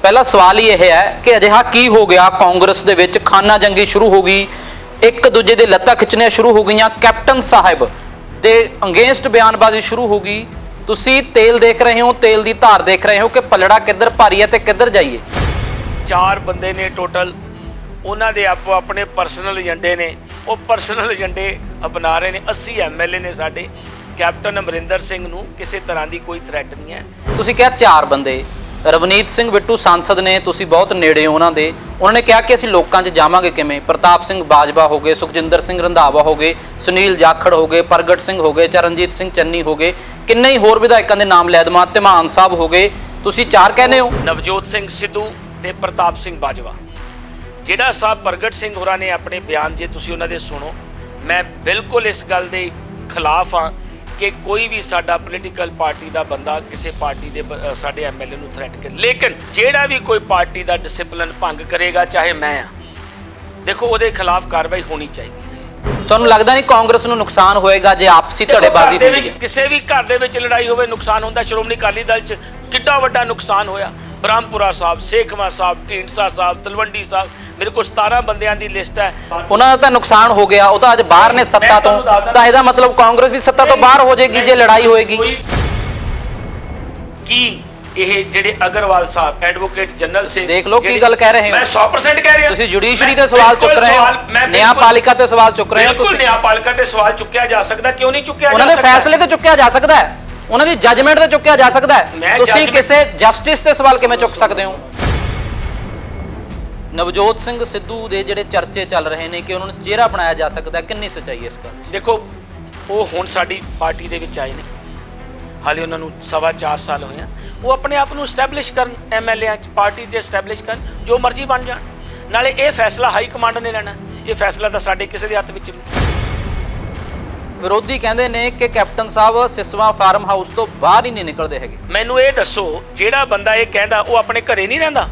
पहला सवाल ही यह है कि अजिहा की हो गया कांग्रेस दे विच खाना जंगी शुरू हो गई, एक दूजे दे लत्तां खिंचणियां शुरू हो गई, कैप्टन साहब दे अगेंस्ट बयानबाजी शुरू हो गई। तुसी तेल देख रहे हो, तेल दी धार देख रहे हो कि पलड़ा किधर भारी है ते किधर जाइए। 4 बंदे ने टोटल, उन्होंने दे आपो अपने परसनल एजेंडे ने, वो परसनल एजेंडे अपना रहे हैं। 80 MLA ने साडे, कैप्टन अमरिंदर सिंह नूं किसी तरह की कोई थ्रैट नहीं है। तुसी कहा 4 बंदे, रवनीत सिंह बिट्टू सांसद ने, तुसी बहुत नेड़े हो उन्होंने, उन्होंने कहा कि असीं लोकां 'च जावांगे किवें। प्रताप सिंह बाजवा हो गए, सुखजिंदर सिंह रंधावा हो गए, सुनील जाखड़ हो गए, प्रगट सिंह हो गए, चरणजीत सिंह चन्नी हो गए, किन्ने ही होर विधायकों के नाम लै देवां, धिमान साहब हो गए, तुसी 4 कहने हो। नवजोत सिंह सिद्धू ते प्रताप सिंह बाजवा, जिहड़ा साहब प्रगट सिंह होरां ने अपने बयान जे तुसी उन्हां दे सुनो, मैं बिल्कुल इस गल दे खिलाफ हाँ कि कोई भी साडा पोलीटिकल पार्टी का बंदा किसी पार्टी के साडे MLA नूं थ्रैट करे, लेकिन जिहड़ा भी कोई पार्टी का डिसिपलिन भंग करेगा, चाहे मैं हाँ, देखो उहदे खिलाफ कार्रवाई होनी चाहिए। ਤੁਹਾਨੂੰ ਲੱਗਦਾ नहीं कांग्रेस ਨੂੰ नुकसान होएगा जे आपसी ਧੜੇਬਾਜ਼ੀ ਦੇ ਵਿੱਚ ਕਿਸੇ ਵੀ ਘਰ ਦੇ ਵਿੱਚ ਲੜਾਈ ਹੋਵੇ ਨੁਕਸਾਨ ਹੁੰਦਾ। ਸ਼੍ਰੋਮਣੀ ਅਕਾਲੀ ਦਲ 'ਚ ਕਿੱਡਾ ਵੱਡਾ ਨੁਕਸਾਨ ਹੋਇਆ। ਬ੍ਰਹਮਪੁਰਾ ਸਾਹਿਬ, ਸੇਖਵਾਂ ਸਾਹਿਬ, ਢੀਂਡਸਾ ਸਾਹਿਬ, ਤਲਵੰਡੀ ਸਾਹਿਬ, ਮੇਰੇ ਕੋਲ 17 ਬੰਦਿਆਂ ਦੀ ਲਿਸਟ ਹੈ। ਉਹਨਾਂ ਦਾ ਤਾਂ ਨੁਕਸਾਨ ਹੋ ਗਿਆ, ਉਹ ਤਾਂ ਅੱਜ ਬਾਹਰ ਨੇ ਸੱਤਾ ਤੋਂ, ਤਾਂ ਇਹਦਾ ਮਤਲਬ ਕਾਂਗਰਸ ਵੀ ਸੱਤਾ ਤੋਂ ਬਾਹਰ ਹੋ ਜਾਏਗੀ ਜੇ ਲੜਾਈ ਹੋਏਗੀ। ਕੀ ਇਹ ਜਿਹੜੇ ਅਗਰਵਾਲ ਸਾਹਿਬ ਐਡਵੋਕੇਟ ਜਨਰਲ ਸਿੰਘ ਦੇਖ ਲਓ ਕੀ ਗੱਲ ਕਹਿ ਰਹੇ ਹੋ। ਮੈਂ 100% ਕਹਿ ਰਿਹਾ। ਤੁਸੀਂ ਜੁਡੀਸ਼ਰੀ ਤੇ ਸਵਾਲ ਚੁੱਕ ਰਹੇ ਹੋ, ਨਿਆਂਪਾਲਿਕਾ ਤੇ ਸਵਾਲ ਚੁੱਕ ਰਹੇ ਹੋ। ਬਿਲਕੁਲ ਨਿਆਂਪਾਲਿਕਾ ਤੇ ਸਵਾਲ ਚੁੱਕਿਆ ਜਾ ਸਕਦਾ, ਕਿਉਂ ਨਹੀਂ ਚੁੱਕਿਆ ਜਾ ਸਕਦਾ? ਉਹਨਾਂ ਦੇ ਫੈਸਲੇ ਤੇ ਚੁੱਕਿਆ ਜਾ ਸਕਦਾ ਹੈ, ਉਹਨਾਂ ਦੀ ਜੱਜਮੈਂਟ ਤੇ ਚੁੱਕਿਆ ਜਾ ਸਕਦਾ ਹੈ। ਤੁਸੀਂ ਕਿਸੇ ਜਸਟਿਸ ਤੇ ਸਵਾਲ ਕਿਵੇਂ ਚੁੱਕ ਸਕਦੇ ਹੋ? ਨਵਜੋਤ ਸਿੰਘ ਸਿੱਧੂ ਦੇ ਜਿਹੜੇ ਚਰਚੇ ਚੱਲ ਰਹੇ ਨੇ ਕਿ ਉਹਨਾਂ ਨੂੰ ਚਿਹਰਾ ਬਣਾਇਆ ਜਾ ਸਕਦਾ, ਕਿੰਨੀ ਸੱਚਾਈ ਇਸ ਗੱਲ? ਦੇਖੋ ਉਹ ਹੁਣ ਸਾਡੀ ਪਾਰਟੀ ਦੇ ਵਿੱਚ ਆਏ ਨੇ, ਹਾਲੇ ਉਹਨਾਂ ਨੂੰ 4.25 ਸਾਲ ਹੋਏ ਆ। ਉਹ ਆਪਣੇ ਆਪ ਨੂੰ ਸਟੈਬਲਿਸ਼ ਕਰਨ, MLA 'ਚ ਪਾਰਟੀ 'ਚ ਸਟੈਬਲਿਸ਼ ਕਰਨ, ਜੋ ਮਰਜ਼ੀ ਬਣ ਜਾਣ। ਨਾਲੇ ਇਹ ਫੈਸਲਾ ਹਾਈ ਕਮਾਂਡ ਨੇ ਲੈਣਾ, ਇਹ ਫੈਸਲਾ ਤਾਂ ਸਾਡੇ ਕਿਸੇ ਦੇ ਹੱਥ ਵਿੱਚ ਨਹੀਂ। ਵਿਰੋਧੀ ਕਹਿੰਦੇ ਨੇ ਕਿ ਕੈਪਟਨ ਸਾਹਿਬ ਸਿਸਵਾ ਫਾਰਮ ਹਾਊਸ ਤੋਂ ਬਾਹਰ ਹੀ ਨਹੀਂ ਨਿਕਲਦੇ ਹੈਗੇ। ਮੈਨੂੰ ਇਹ ਦੱਸੋ, ਜਿਹੜਾ ਬੰਦਾ ਇਹ ਕਹਿੰਦਾ ਉਹ ਆਪਣੇ ਘਰੇ ਨਹੀਂ ਰਹਿੰਦਾ?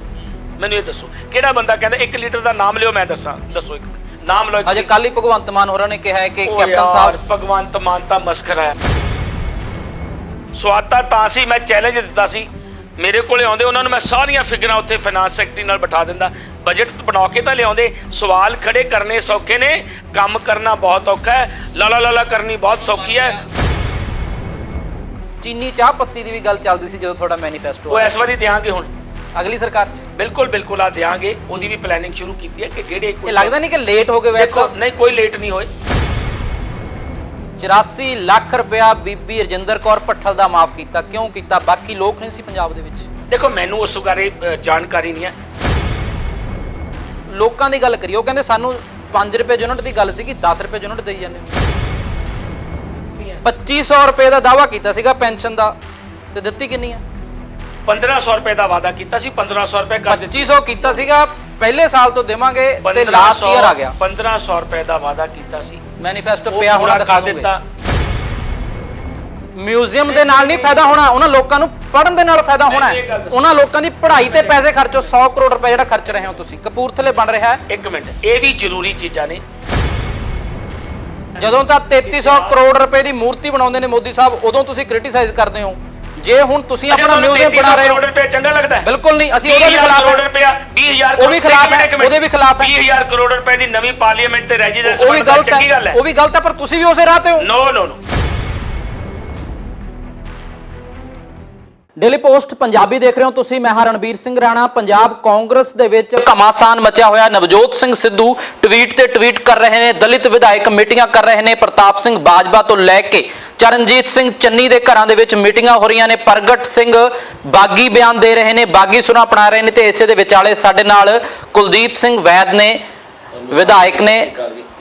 ਮੈਨੂੰ ਇਹ ਦੱਸੋ ਕਿਹੜਾ ਬੰਦਾ ਕਹਿੰਦਾ 1 ਲੀਟਰ ਦਾ ਨਾਮ ਲਿਓ, ਮੈਂ ਦੱਸਾਂ, ਦੱਸੋ ਇੱਕ ਨਾਮ ਲਓ। ਅਜੇ ਕੱਲ ਹੀ ਭਗਵੰਤ ਮਾਨ ਹੋਰਾਂ ਨੇ ਕਿਹਾ ਹੈ ਕਿ ਕੈਪਟਨ ਸਾਹਿਬ, ਭਗਵੰਤ ਮਾਨ ਤਾਂ ਮਸਖਰਾ ਹੈ। ਸਵਾਤਾ ਤਾਂ ਸੀ, ਮੈਂ ਚੈਲੰਜ ਦਿੱਤਾ ਸੀ, ਮੇਰੇ ਕੋਲੇ ਆਉਂਦੇ ਉਹਨਾਂ ਨੂੰ ਮੈਂ ਸਾਰੀਆਂ ਫਿਗਰਾਂ ਉੱਥੇ ਫਾਈਨਾਂਸ ਸੈਕਟਰੀ ਨਾਲ ਬਿਠਾ ਦਿੰਦਾ, ਬਜਟ ਬਣਾ ਕੇ ਤਾਂ ਲਿਆਉਂਦੇ। ਸਵਾਲ ਖੜੇ ਕਰਨੇ ਸੌਖੇ ਨੇ, ਕੰਮ ਕਰਨਾ ਬਹੁਤ ਔਖਾ ਹੈ। ਲਾਲਾ ਲਾਲਾ ਕਰਨੀ ਬਹੁਤ ਸੌਖੀ ਹੈ। ਚੀਨੀ ਚਾਹ ਪੱਤੀ ਦੀ ਵੀ ਗੱਲ ਚੱਲਦੀ ਸੀ ਜਦੋਂ ਤੁਹਾਡਾ ਮੈਨੀਫੈਸਟੋ, ਉਹ ਇਸ ਵਾਰੀ ਦਿਆਂਗੇ ਹੁਣ ਅਗਲੀ ਸਰਕਾਰ 'ਚ। ਬਿਲਕੁਲ ਬਿਲਕੁਲ ਆ ਦਿਆਂਗੇ, ਉਹਦੀ ਵੀ ਪਲੈਨਿੰਗ ਸ਼ੁਰੂ ਕੀਤੀ ਹੈ ਕਿ ਜਿਹੜੇ ਕੋਈ ਲੱਗਦਾ ਨਹੀਂ ਕਿ ਲੇਟ ਹੋ ਗਏ? ਦੇਖੋ ਨਹੀਂ, ਕੋਈ ਲੇਟ ਨਹੀਂ ਹੋਏ। 84 ਲੱਖ ਰੁਪਇਆ ਬੀਬੀ ਰਜਿੰਦਰ ਕੌਰ ਭੱਠਲ ਦਾ ਮਾਫ ਕੀਤਾ, ਕਿਉਂ ਕੀਤਾ? ਬਾਕੀ ਲੋਕ ਨਹੀਂ ਸੀ ਪੰਜਾਬ ਦੇ ਵਿੱਚ। ਦੇਖੋ ਮੈਨੂੰ ਉਸ ਬਾਰੇ ਜਾਣਕਾਰੀ ਨਹੀਂ ਹੈ। ਲੋਕਾਂ ਦੀ ਗੱਲ ਕਰੀਏ, ਉਹ ਕਹਿੰਦੇ ਸਾਨੂੰ 5 ਰੁਪਏ ਯੂਨਿਟ ਦੀ ਗੱਲ ਸੀ ਕਿ 10 ਰੁਪਏ ਯੂਨਿਟ ਦੇਈ ਜਾਂਦੇ। 2500 ਰੁਪਏ ਦਾ ਦਾਅਵਾ ਕੀਤਾ ਸੀਗਾ ਪੈਨਸ਼ਨ ਦਾ, ਤੇ ਦਿੱਤੀ ਕਿੰਨੀ ਆ? 1500 ਰੁਪਏ ਦਾ ਵਾਅਦਾ ਕੀਤਾ ਸੀ, 1500 ਰੁਪਏ ਕਰ ਦਿੱਤੇ। 2500 ਕੀਤਾ ਸੀਗਾ ਪਹਿਲੇ ਸਾਲ ਤੋਂ ਦੇਵਾਂਗੇ ਤੇ ਲਾਸਟ ਈਅਰ ਆ ਗਿਆ। 1500 ਰੁਪਏ ਦਾ ਵਾਅਦਾ ਕੀਤਾ ਸੀ, ਮੈਨੀਫੈਸਟੋ ਪਿਆ ਹੋਣਾ ਦਿਖਾ ਦਿੱਤਾ। ਮਿਊਜ਼ੀਅਮ ਦੇ ਨਾਲ ਨਹੀਂ ਫਾਇਦਾ ਹੋਣਾ, ਉਹਨਾਂ ਲੋਕਾਂ ਨੂੰ ਪੜ੍ਹਨ ਦੇ ਨਾਲ ਫਾਇਦਾ ਹੋਣਾ ਹੈ। ਉਹਨਾਂ ਲੋਕਾਂ ਦੀ ਪੜ੍ਹਾਈ ਤੇ ਪੈਸੇ ਖਰਚੋ। 100 ਕਰੋੜ ਰੁਪਏ ਜਿਹੜਾ ਖਰਚ ਰਹੇ ਹੋ ਤੁਸੀਂ, ਕਪੂਰਥਲੇ ਬਣ ਰਿਹਾ ਹੈ। ਇੱਕ ਮਿੰਟ, ਇਹ ਵੀ ਜ਼ਰੂਰੀ ਚੀਜ਼ਾਂ ਨੇ। ਜਦੋਂ ਤਾਂ 3300 ਕਰੋੜ ਰੁਪਏ ਦੀ ਮੂਰਤੀ ਬਣਾਉਂਦੇ ਨੇ ਮੋਦੀ ਸਾਹਿਬ, ਉਦੋਂ ਤੁਸੀਂ ਕ੍ਰਿਟਿਸਾਈਜ਼ ਕਰਦੇ ਹੋ। ਜੇ ਹੁਣ ਤੁਸੀਂ ਆਪਣਾ ਮਿਊਜ਼ੀਅਮ ਬਣਾ ਰਹੇ ਹੋ, ਕਰੋੜ ਰੁਪਏ ਚੰਗਾ ਲੱਗਦਾ ਹੈ? ਬਿਲਕੁਲ ਨਹੀਂ, ਅਸੀਂ ਉਹਦੇ ਵੀ ਖਿਲਾਫ ਕਰੋੜ ਰੁਪਇਆ 20000 ਉਹ ਵੀ ਖਿਲਾਫ ਹੈ, ਉਹਦੇ ਵੀ ਖਿਲਾਫ ਹੈ। 20000 ਕਰੋੜ ਰੁਪਏ ਦੀ ਨਵੀਂ ਪਾਰਲੀਮੈਂਟ ਤੇ ਰੈਜ਼ੀਡੈਂਸ ਉਹ ਵੀ ਗਲਤ ਹੈ, ਉਹ ਵੀ ਗਲਤ ਹੈ, ਪਰ ਤੁਸੀਂ ਵੀ ਉਸੇ ਰਾਹ ਤੇ ਹੋ। ਨੋ ਨੋ ਨੋ। ਡੇਲੀ ਪੋਸਟ ਪੰਜਾਬੀ ਦੇਖ ਰਹੇ ਹੋ ਤੁਸੀਂ, ਮੈਂ ਹਾਂ ਰਣਬੀਰ ਸਿੰਘ ਰਾਣਾ। ਪੰਜਾਬ ਕਾਂਗਰਸ ਦੇ ਵਿੱਚ ਘਮਾਸਾਨ ਮਚਿਆ ਹੋਇਆ। ਨਵਜੋਤ ਸਿੰਘ ਸਿੱਧੂ ਟਵੀਟ ਤੇ ਟਵੀਟ ਕਰ ਰਹੇ ਨੇ, ਦਲਿਤ ਵਿਧਾਇਕ ਮੀਟਿੰਗਾਂ ਕਰ ਰਹੇ ਨੇ। ਪ੍ਰਤਾਪ ਸਿੰਘ ਬਾਜਵਾ ਤੋਂ ਲੈ ਕੇ ਚਰਨਜੀਤ ਸਿੰਘ ਚੰਨੀ ਦੇ ਘਰਾਂ ਦੇ ਵਿੱਚ ਮੀਟਿੰਗਾਂ ਹੋ ਰਹੀਆਂ ਨੇ। ਪ੍ਰਗਟ ਸਿੰਘ ਬਾਗੀ ਬਿਆਨ ਦੇ ਰਹੇ ਨੇ, ਬਾਗੀ ਸੁਣਾ ਅਪਣਾ ਰਹੇ ਨੇ, ਤੇ ਇਸੇ ਦੇ ਵਿਚਾਲੇ ਸਾਡੇ ਨਾਲ ਕੁਲਦੀਪ ਸਿੰਘ ਵੈਦ ਨੇ, ਵਿਧਾਇਕ ਨੇ।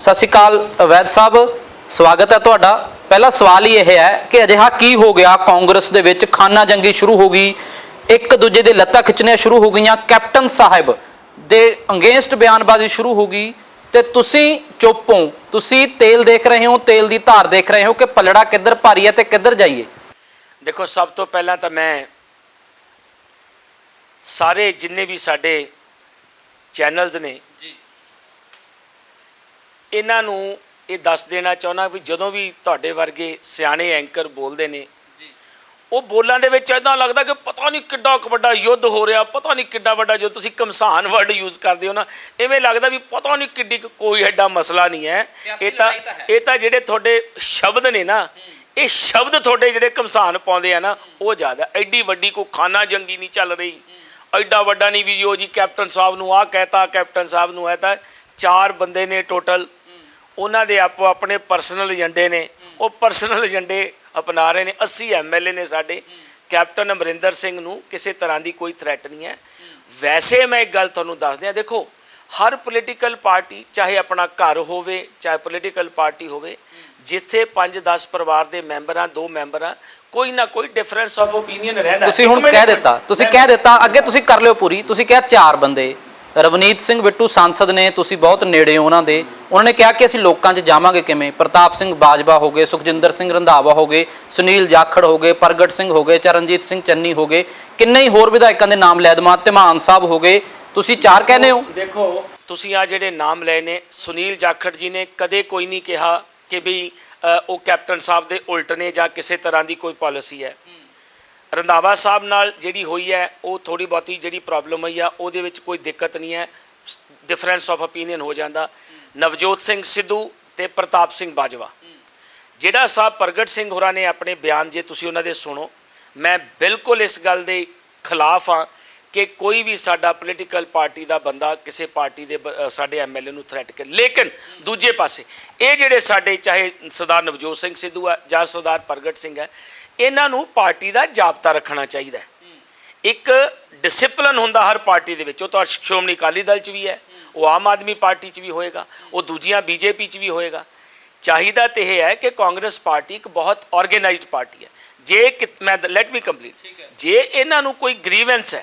ਸਤਿ ਸ਼੍ਰੀ ਅਕਾਲ ਵੈਦ ਸਾਹਿਬ, ਸਵਾਗਤ ਹੈ ਤੁਹਾਡਾ। पहला सवाल ही यह है कि अजिहा की हो गया कांग्रेस दे विच खाना जंगी शुरू हो गई, एक दूजे दे लत्तां खिंचणियां शुरू हो गई, कैप्टन साहब दे अगेंस्ट बयानबाजी शुरू हो गई, ते तुसी चुप हो। तुसी तेल देख रहे हो, तेल दी धार देख रहे हो कि पलड़ा किधर भारी है ते किधर जाइए। देखो सब तो पहला तो मैं सारे जिन्ने भी साडे चैनल्स ने इन्हां नूं ਇਹ ਦੱਸ ਦੇਣਾ ਚਾਹੁੰਦਾ ਵੀ ਜਦੋਂ ਵੀ ਤੁਹਾਡੇ ਵਰਗੇ ਸਿਆਣੇ ਐਂਕਰ ਬੋਲਦੇ ਨੇ, ਉਹ ਬੋਲਾਂ ਦੇ ਵਿੱਚ ਇਦਾਂ ਲੱਗਦਾ ਕਿ ਪਤਾ ਨਹੀਂ ਕਿੱਡਾ ਵੱਡਾ ਯੁੱਧ ਹੋ ਰਿਹਾ, ਪਤਾ ਨਹੀਂ ਕਿੱਡਾ ਵੱਡਾ, ਜੋ ਤੁਸੀਂ ਘਮਸਾਨ ਵਰਡ ਯੂਜ਼ ਕਰਦੇ ਹੋ ਨਾ, ਇਵੇਂ ਲੱਗਦਾ ਵੀ ਪਤਾ ਨਹੀਂ ਕਿੱਡੀ ਕੋਈ ਐਡਾ ਮਸਲਾ ਨਹੀਂ ਹੈ। ਇਹ ਤਾਂ ਜਿਹੜੇ ਤੁਹਾਡੇ ਸ਼ਬਦ ਨੇ ਨਾ, ਇਹ ਸ਼ਬਦ ਤੁਹਾਡੇ ਜਿਹੜੇ ਘਮਸਾਨ ਪਾਉਂਦੇ ਆ ਨਾ, ਉਹ ਜ਼ਿਆਦਾ। ਐਡੀ ਵੱਡੀ ਕੋਈ ਖਾਨਾ ਜੰਗੀ ਨਹੀਂ ਚੱਲ ਰਹੀ, ਐਡਾ ਵੱਡਾ ਨਹੀਂ ਵੀ ਉਹ ਜੀ ਕੈਪਟਨ ਸਾਹਿਬ ਨੂੰ ਆਹ ਕਹਿਤਾ, ਕੈਪਟਨ ਸਾਹਿਬ ਨੂੰ ਹੈ। ਤਾਂ 4 ਬੰਦੇ ਨੇ ਟੋਟਲ, ਉਹਨਾਂ ਦੇ ਆਪੋ ਆਪਣੇ ਪਰਸਨਲ ਏਜੰਡੇ ਨੇ, ਉਹ ਪਰਸਨਲ ਏਜੰਡੇ ਅਪਣਾ ਰਹੇ ਨੇ। 80 MLA ਨੇ ਸਾਡੇ। ਕੈਪਟਨ ਅਮਰਿੰਦਰ ਸਿੰਘ ਨੂੰ ਕਿਸੇ ਤਰ੍ਹਾਂ ਦੀ ਕੋਈ ਥ੍ਰੈਟ ਨਹੀਂ ਹੈ। ਵੈਸੇ ਮੈਂ ਇੱਕ ਗੱਲ ਤੁਹਾਨੂੰ ਦੱਸ ਦਿਆਂ, ਦੇਖੋ ਹਰ ਪੋਲੀਟੀਕਲ ਪਾਰਟੀ, ਚਾਹੇ ਆਪਣਾ ਘਰ ਹੋਵੇ ਚਾਹੇ ਪੋਲੀਟੀਕਲ ਪਾਰਟੀ ਹੋਵੇ, ਜਿੱਥੇ 5-10 ਪਰਿਵਾਰ ਦੇ ਮੈਂਬਰ ਆ, 2 ਮੈਂਬਰ ਆ, ਕੋਈ ਨਾ ਕੋਈ ਡਿਫਰੈਂਸ ਆਫ ਓਪੀਨੀਅਨ ਰਹਿੰਦਾ। ਤੁਸੀਂ ਹੁਣ ਕਹਿ ਦਿੱਤਾ ਅੱਗੇ ਤੁਸੀਂ ਕਰ ਲਿਓ ਪੂਰੀ। ਤੁਸੀਂ ਕਿਹਾ 4 ਬੰਦੇ, ਰਵਨੀਤ ਸਿੰਘ ਬਿੱਟੂ ਸੰਸਦ ਨੇ, ਤੁਸੀਂ ਬਹੁਤ ਨੇੜੇ ਹੋ ਉਹਨਾਂ ਦੇ, ਉਹਨਾਂ ਨੇ ਕਿਹਾ ਕਿ ਅਸੀਂ ਲੋਕਾਂ 'ਚ ਜਾਵਾਂਗੇ ਕਿਵੇਂ। ਪ੍ਰਤਾਪ ਸਿੰਘ ਬਾਜਵਾ ਹੋ ਗਏ, ਸੁਖਜਿੰਦਰ ਸਿੰਘ ਰੰਧਾਵਾ ਹੋ ਗਏ, ਸੁਨੀਲ ਜਾਖੜ ਹੋ ਗਏ, ਪ੍ਰਗਟ ਸਿੰਘ ਹੋ ਗਏ, ਚਰਨਜੀਤ ਸਿੰਘ ਚੰਨੀ ਹੋ ਗਏ, ਕਿੰਨੇ ਹੀ ਹੋਰ ਵਿਧਾਇਕਾਂ ਦੇ ਨਾਮ ਲੈ ਦੇਵਾਂ, ਧਮਾਨ ਸਾਹਿਬ ਹੋ ਗਏ, ਤੁਸੀਂ 4 ਕਹਿੰਦੇ ਹੋ। ਦੇਖੋ ਤੁਸੀਂ ਆ ਜਿਹੜੇ ਨਾਮ ਲਏ ਨੇ, ਸੁਨੀਲ ਜਾਖੜ ਜੀ ਨੇ ਕਦੇ ਕੋਈ ਨਹੀਂ ਕਿਹਾ ਕਿ ਵੀ ਉਹ ਕੈਪਟਨ ਸਾਹਿਬ ਦੇ ਉਲਟ ਨੇ ਜਾਂ ਕਿਸੇ ਤਰ੍ਹਾਂ ਦੀ ਕੋਈ ਪਾਲਿਸੀ ਹੈ। ਰੰਧਾਵਾ ਸਾਹਿਬ ਨਾਲ ਜਿਹੜੀ ਹੋਈ ਹੈ, ਉਹ ਥੋੜੀ ਬਹੁਤੀ ਜਿਹੜੀ ਪ੍ਰੋਬਲਮ ਹੋਈ ਆ, ਉਹਦੇ ਵਿੱਚ ਕੋਈ ਦਿੱਕਤ ਨਹੀਂ ਹੈ, ਡਿਫਰੈਂਸ ਆਫ ਓਪੀਨੀਅਨ ਹੋ ਜਾਂਦਾ। ਨਵਜੋਤ ਸਿੰਘ ਸਿੱਧੂ ਤੇ ਪ੍ਰਤਾਪ ਸਿੰਘ ਬਾਜਵਾ, ਜਿਹੜਾ ਸਾਹਿਬ ਪ੍ਰਗਟ ਸਿੰਘ ਹੋਰਾਂ ਨੇ ਆਪਣੇ ਬਿਆਨ, ਜੇ ਤੁਸੀਂ ਉਹਨਾਂ ਦੇ ਸੁਣੋ, ਮੈਂ ਬਿਲਕੁਲ ਇਸ ਗੱਲ ਦੇ ਖਿਲਾਫ ਹਾਂ ਕਿ ਕੋਈ ਵੀ ਸਾਡਾ ਪੋਲੀਟੀਕਲ ਪਾਰਟੀ ਦਾ ਬੰਦਾ ਕਿਸੇ ਪਾਰਟੀ ਦੇ ਸਾਡੇ MLA ਨੂੰ ਥ੍ਰੈਟ ਕਰੇ। ਲੇਕਿਨ ਦੂਜੇ ਪਾਸੇ ਇਹ ਜਿਹੜੇ ਸਾਡੇ, ਚਾਹੇ ਸਰਦਾਰ ਨਵਜੋਤ ਸਿੰਘ ਸਿੱਧੂ ਹੈ ਜਾਂ ਸਰਦਾਰ ਪ੍ਰਗਟ ਸਿੰਘ ਹੈ, ਇਹਨਾਂ ਨੂੰ ਪਾਰਟੀ ਦਾ ਜਾਬਤਾ ਰੱਖਣਾ ਚਾਹੀਦਾ। ਇੱਕ ਡਿਸਿਪਲਿਨ ਹੁੰਦਾ ਹਰ ਪਾਰਟੀ ਦੇ ਵਿੱਚ, ਉਹ ਤਾਂ ਸ਼੍ਰੋਮਣੀ ਅਕਾਲੀ ਦਲ 'ਚ ਵੀ ਹੈ, ਉਹ ਆਮ ਆਦਮੀ ਪਾਰਟੀ 'ਚ ਵੀ ਹੋਏਗਾ, ਉਹ ਦੂਜੀਆਂ BJP 'ਚ ਵੀ ਹੋਏਗਾ। ਚਾਹੀਦਾ ਤੇ ਇਹ ਹੈ ਕਿ ਕਾਂਗਰਸ ਪਾਰਟੀ ਇੱਕ ਬਹੁਤ ਆਰਗੇਨਾਈਜ਼ਡ ਪਾਰਟੀ ਹੈ। ਜੇ ਮੈਂ ਲੈਟ ਮੀ ਕੰਪਲੀਟ, ਜੇ ਇਹਨਾਂ ਨੂੰ ਕੋਈ ਗ੍ਰੀਵੈਂਸ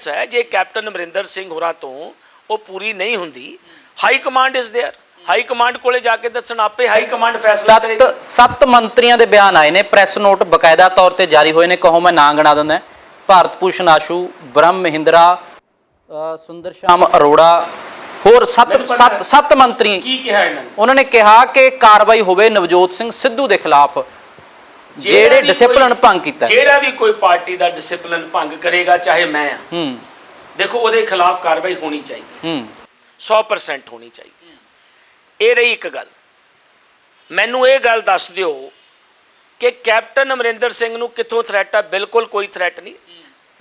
ਹੈ, ਜੇ ਕੈਪਟਨ ਅਮਰਿੰਦਰ ਸਿੰਘ ਹੋਰਾਂ ਤੋਂ ਉਹ ਪੂਰੀ ਨਹੀਂ ਹੁੰਦੀ, high command is there, high command ਕੋਲੇ ਜਾ ਕੇ ਦੱਸਣ, ਆਪੇ ਹਾਈ ਕਮਾਂਡ ਫੈਸਲਾ ਕਰੇਗੀ। 7 ਮੰਤਰੀਆਂ ਦੇ ਬਿਆਨ ਆਏ ਨੇ, ਪ੍ਰੈਸ ਨੋਟ ਬਕਾਇਦਾ ਤੌਰ ਤੇ ਜਾਰੀ ਹੋਏ ਨੇ। ਕਹੋ ਮੈਂ ਨਾਂ ਗਿਣਾ ਦਿੰਦਾ, ਭਾਰਤ ਭੂਸ਼ਣ ਆਸ਼ੂ, ਬ੍ਰਹਮ ਮਹਿੰਦਰਾ, ਸੁੰਦਰ ਸ਼ਾਮ ਅਰੋੜਾ, ਹੋਰ 7 ਮੰਤਰੀ। ਕੀ ਕਿਹਾ ਇਹਨਾਂ ਨੇ? ਉਹਨਾਂ ਨੇ ਕਿਹਾ ਕਿ ਕਾਰਵਾਈ ਹੋਵੇ ਨਵਜੋਤ ਸਿੰਘ ਸਿੱਧੂ ਦੇ ਖਿਲਾਫ, ਜਿਹੜੇ ਡਿਸਪਲਿਨ ਭੰਗ ਕੀਤਾ। ਜਿਹੜਾ ਵੀ ਕੋਈ ਪਾਰਟੀ ਦਾ ਡਿਸਪਲਿਨ ਭੰਗ ਕਰੇਗਾ, ਚਾਹੇ ਮੈਂ ਆ, ਦੇਖੋ ਉਹਦੇ ਖਿਲਾਫ ਕਾਰਵਾਈ ਹੋਣੀ ਚਾਹੀਦੀ, 100% ਹੋਣੀ ਚਾਹੀਦੀ। ਇਹ ਰਹੀ ਇੱਕ ਗੱਲ। ਮੈਨੂੰ ਇਹ ਗੱਲ ਦੱਸ ਦਿਓ ਕਿ ਕੈਪਟਨ ਅਮਰਿੰਦਰ ਸਿੰਘ ਨੂੰ ਕਿੱਥੋਂ ਥ੍ਰੈਟ ਆ? ਬਿਲਕੁਲ ਕੋਈ ਥ੍ਰੈਟ ਨਹੀਂ।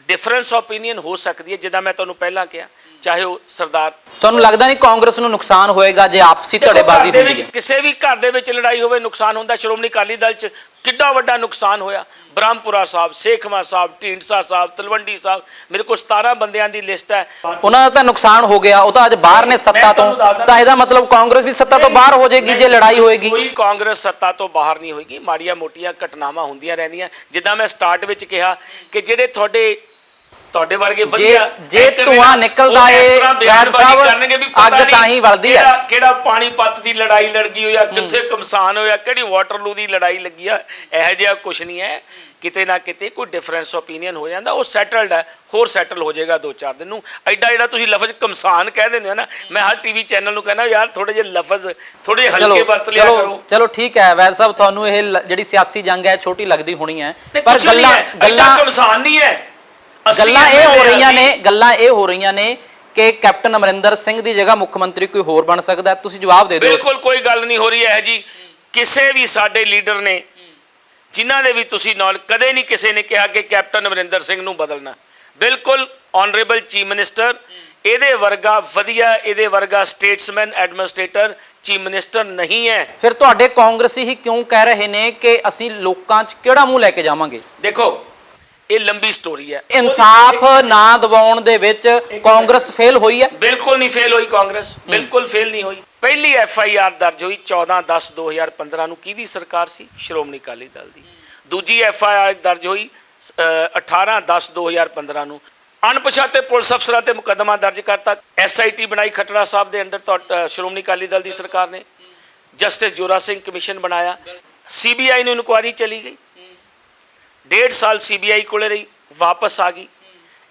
ਡਿਫਰੈਂਸ ਓਪੀਨੀਅਨ ਹੋ ਸਕਦੀ ਹੈ, ਜਿੱਦਾਂ ਮੈਂ ਤੁਹਾਨੂੰ ਪਹਿਲਾਂ ਕਿਹਾ, ਚਾਹੇ ਉਹ ਸਰਦਾਰ। ਤੁਹਾਨੂੰ ਲੱਗਦਾ ਨਹੀਂ ਕਾਂਗਰਸ ਨੂੰ ਨੁਕਸਾਨ ਹੋਏਗਾ ਜੇ ਆਪਸੀ ਧੜੇਬਾਜ਼ੀ ਹੁੰਦੀ ਹੈ? ਕਿਸੇ ਵੀ ਘਰ ਦੇ ਵਿੱਚ ਲੜਾਈ ਹੋਵੇ, ਨੁਕਸਾਨ ਹੁੰਦਾ। ਸ਼੍ਰੋਮਣੀ ਅਕਾਲੀ ਦਲ 'ਚ ਕਿੱਡਾ ਵੱਡਾ ਨੁਕਸਾਨ ਹੋਇਆ। ਬ੍ਰਹਮਪੁਰਾ ਸਾਹਿਬ, ਸੇਖਵਾਂ ਸਾਹਿਬ, ਢੀਂਡਸਾ ਸਾਹਿਬ, ਤਲਵੰਡੀ ਸਾਹਿਬ, ਮੇਰੇ ਕੋਲ 17 ਬੰਦਿਆਂ ਦੀ ਲਿਸਟ ਹੈ। ਉਹਨਾਂ ਦਾ ਤਾਂ ਨੁਕਸਾਨ ਹੋ ਗਿਆ, ਉਹ ਤਾਂ ਅੱਜ ਬਾਹਰ ਨੇ ਸੱਤਾ ਤੋਂ। ਤਾਂ ਇਹਦਾ ਮਤਲਬ ਕਾਂਗਰਸ ਵੀ ਸੱਤਾ ਤੋਂ ਬਾਹਰ ਹੋ ਜਾਏਗੀ ਜੇ ਲੜਾਈ ਹੋਏਗੀ? ਕੋਈ ਕਾਂਗਰਸ ਸੱਤਾ ਤੋਂ ਬਾਹਰ ਨਹੀਂ ਹੋਏਗੀ। ਮਾੜੀਆਂ ਮੋਟੀਆਂ ਘਟਨਾਵਾਂ ਹੁੰਦੀਆਂ ਰਹਿੰਦੀਆਂ, ਜਿੱਦਾਂ ਮੈਂ ਸਟਾਰਟ ਵਿੱਚ ਕਿਹਾ ਕਿ ਜਿਹੜੇ ਤੁਹਾਡੇ ਵਰਗੇ ਵਧੀਆ ਜੇ ਧੂਆਂ ਨਿਕਲਦਾ ਏ, ਵੈਦ ਸਾਹਿਬ ਕਰਨਗੇ ਵੀ ਅੱਗ ਤਾਂ ਹੀ ਵਲਦੀ ਹੈ। ਕਿਹੜਾ ਪਾਣੀਪਤ ਦੀ ਲੜਾਈ ਲੜਗੀ ਹੋਇਆ, ਕਿੱਥੇ ਕਮਸਾਨ ਹੋਇਆ, ਕਿਹੜੀ ਵਾਟਰਲੂ ਦੀ ਲੜਾਈ ਲੱਗੀ ਆ, ਇਹੋ ਜਿਹਾ ਕੁਝ ਨਹੀਂ ਹੈ। ਕਿਤੇ ਨਾ ਕਿਤੇ ਕੋਈ ਡਿਫਰੈਂਸ ਓਪੀਨੀਅਨ ਹੋ ਜਾਂਦਾ, ਉਹ ਸੈਟਲਡ ਹੈ, ਹੋਰ ਸੈਟਲ ਹੋ ਜਾਏਗਾ 2-4 ਦਿਨ ਨੂੰ। ਐਡਾ ਜਿਹੜਾ ਤੁਸੀਂ ਲਫ਼ਜ਼ ਕਮਸਾਨ ਕਹਿ ਦਿੰਦੇ ਹੋ ਨਾ, ਮੈਂ ਹਰ TV ਚੈਨਲ ਨੂੰ ਕਹਿੰਦਾ ਯਾਰ ਥੋੜੇ ਜਿਹੇ ਲਫ਼ਜ਼ ਥੋੜੇ ਹਲਕੇ ਵਰਤ ਲਿਆ ਕਰੋ। ਚਲੋ ਠੀਕ ਹੈ ਵੈਦ ਸਾਹਿਬ, ਤੁਹਾਨੂੰ ਇਹ ਜਿਹੜੀ ਸਿਆਸੀ ਜੰਗ ਹੈ ਛੋਟੀ ਲੱਗਦੀ ਹੋਣੀ ਹੈ, ਪਰ ਗੱਲਾਂ ਕਮਸਾਨ ਨਹੀਂ ਹੈ। ਗੱਲਾਂ ਇਹ ਹੋ ਰਹੀਆਂ ਨੇ ਕਿ ਕੈਪਟਨ ਅਮਰਿੰਦਰ ਸਿੰਘ ਦੀ ਜਗ੍ਹਾ ਮੁੱਖ ਮੰਤਰੀ ਕੋਈ ਹੋਰ ਬਣ ਸਕਦਾ। ਤੁਸੀਂ ਜਵਾਬ ਦੇ ਦਿਓ। ਬਿਲਕੁਲ ਕੋਈ ਗੱਲ ਨਹੀਂ ਹੋ ਰਹੀ ਹੈ ਜੀ। ਕਿਸੇ ਵੀ ਸਾਡੇ ਲੀਡਰ ਨੇ, ਜਿਨ੍ਹਾਂ ਦੇ ਵੀ ਤੁਸੀਂ ਨਾਲ, ਕਦੇ ਨਹੀਂ ਕਿਸੇ ਨੇ ਕਿਹਾ ਕਿ ਕੈਪਟਨ ਅਮਰਿੰਦਰ ਸਿੰਘ ਨੂੰ ਬਦਲਣਾ। ਬਿਲਕੁਲ ਆਨਰੇਬਲ ਚੀਫ ਮਿਨਿਸਟਰ, ਇਹਦੇ ਵਰਗਾ ਵਧੀਆ, ਇਹਦੇ ਵਰਗਾ ਸਟੇਟਸਮੈਨ, ਐਡਮਿਨਿਸਟ੍ਰੇਟਰ ਚੀਫ ਮਿਨਿਸਟਰ ਨਹੀਂ ਹੈ। ਫਿਰ ਤੁਹਾਡੇ ਕਾਂਗਰਸੀ ਹੀ ਕਿਉਂ ਕਹਿ ਰਹੇ ਨੇ ਕਿ ਅਸੀਂ ਲੋਕਾਂ 'ਚ ਕਿਹੜਾ ਮੂੰਹ ਲੈ ਕੇ ਜਾਵਾਂਗੇ? ਦੇਖੋ ਇਹ ਲੰਬੀ ਸਟੋਰੀ ਹੈ। ਇਨਸਾਫ ਨਾ ਦਿਵਾਉਣ ਦੇ ਵਿੱਚ ਕਾਂਗਰਸ ਫੇਲ ਹੋਈ ਹੈ? ਬਿਲਕੁਲ ਨਹੀਂ ਫੇਲ ਹੋਈ ਕਾਂਗਰਸ, ਬਿਲਕੁਲ ਫੇਲ ਨਹੀਂ ਹੋਈ। ਪਹਿਲੀ FIR ਦਰਜ ਹੋਈ 14/10/2015 ਨੂੰ, ਕਿਹਦੀ ਸਰਕਾਰ ਸੀ? ਸ਼੍ਰੋਮਣੀ ਅਕਾਲੀ ਦਲ ਦੀ। ਦੂਜੀ FIR ਦਰਜ ਹੋਈ 18/10/2015 ਨੂੰ, ਅਣਪਛਾਤੇ ਪੁਲਿਸ ਅਫਸਰਾਂ ਤੇ ਮੁਕੱਦਮਾ ਦਰਜ ਕਰਤਾ। SIT ਬਣਾਈ ਖੱਟੜਾ ਸਾਹਿਬ ਦੇ ਅੰਡਰ, ਸ਼੍ਰੋਮਣੀ ਅਕਾਲੀ ਦਲ ਦੀ ਸਰਕਾਰ ਨੇ। ਜਸਟਿਸ ਜੋਰਾ ਸਿੰਘ ਕਮਿਸ਼ਨ ਬਣਾਇਆ। CBI ਨੂੰ ਇਨਕੁਆਇਰੀ ਚਲੀ ਗਈ, 1.5 ਸਾਲ CBI ਕੋਲੇ ਰਹੀ, ਵਾਪਸ ਆ ਗਈ।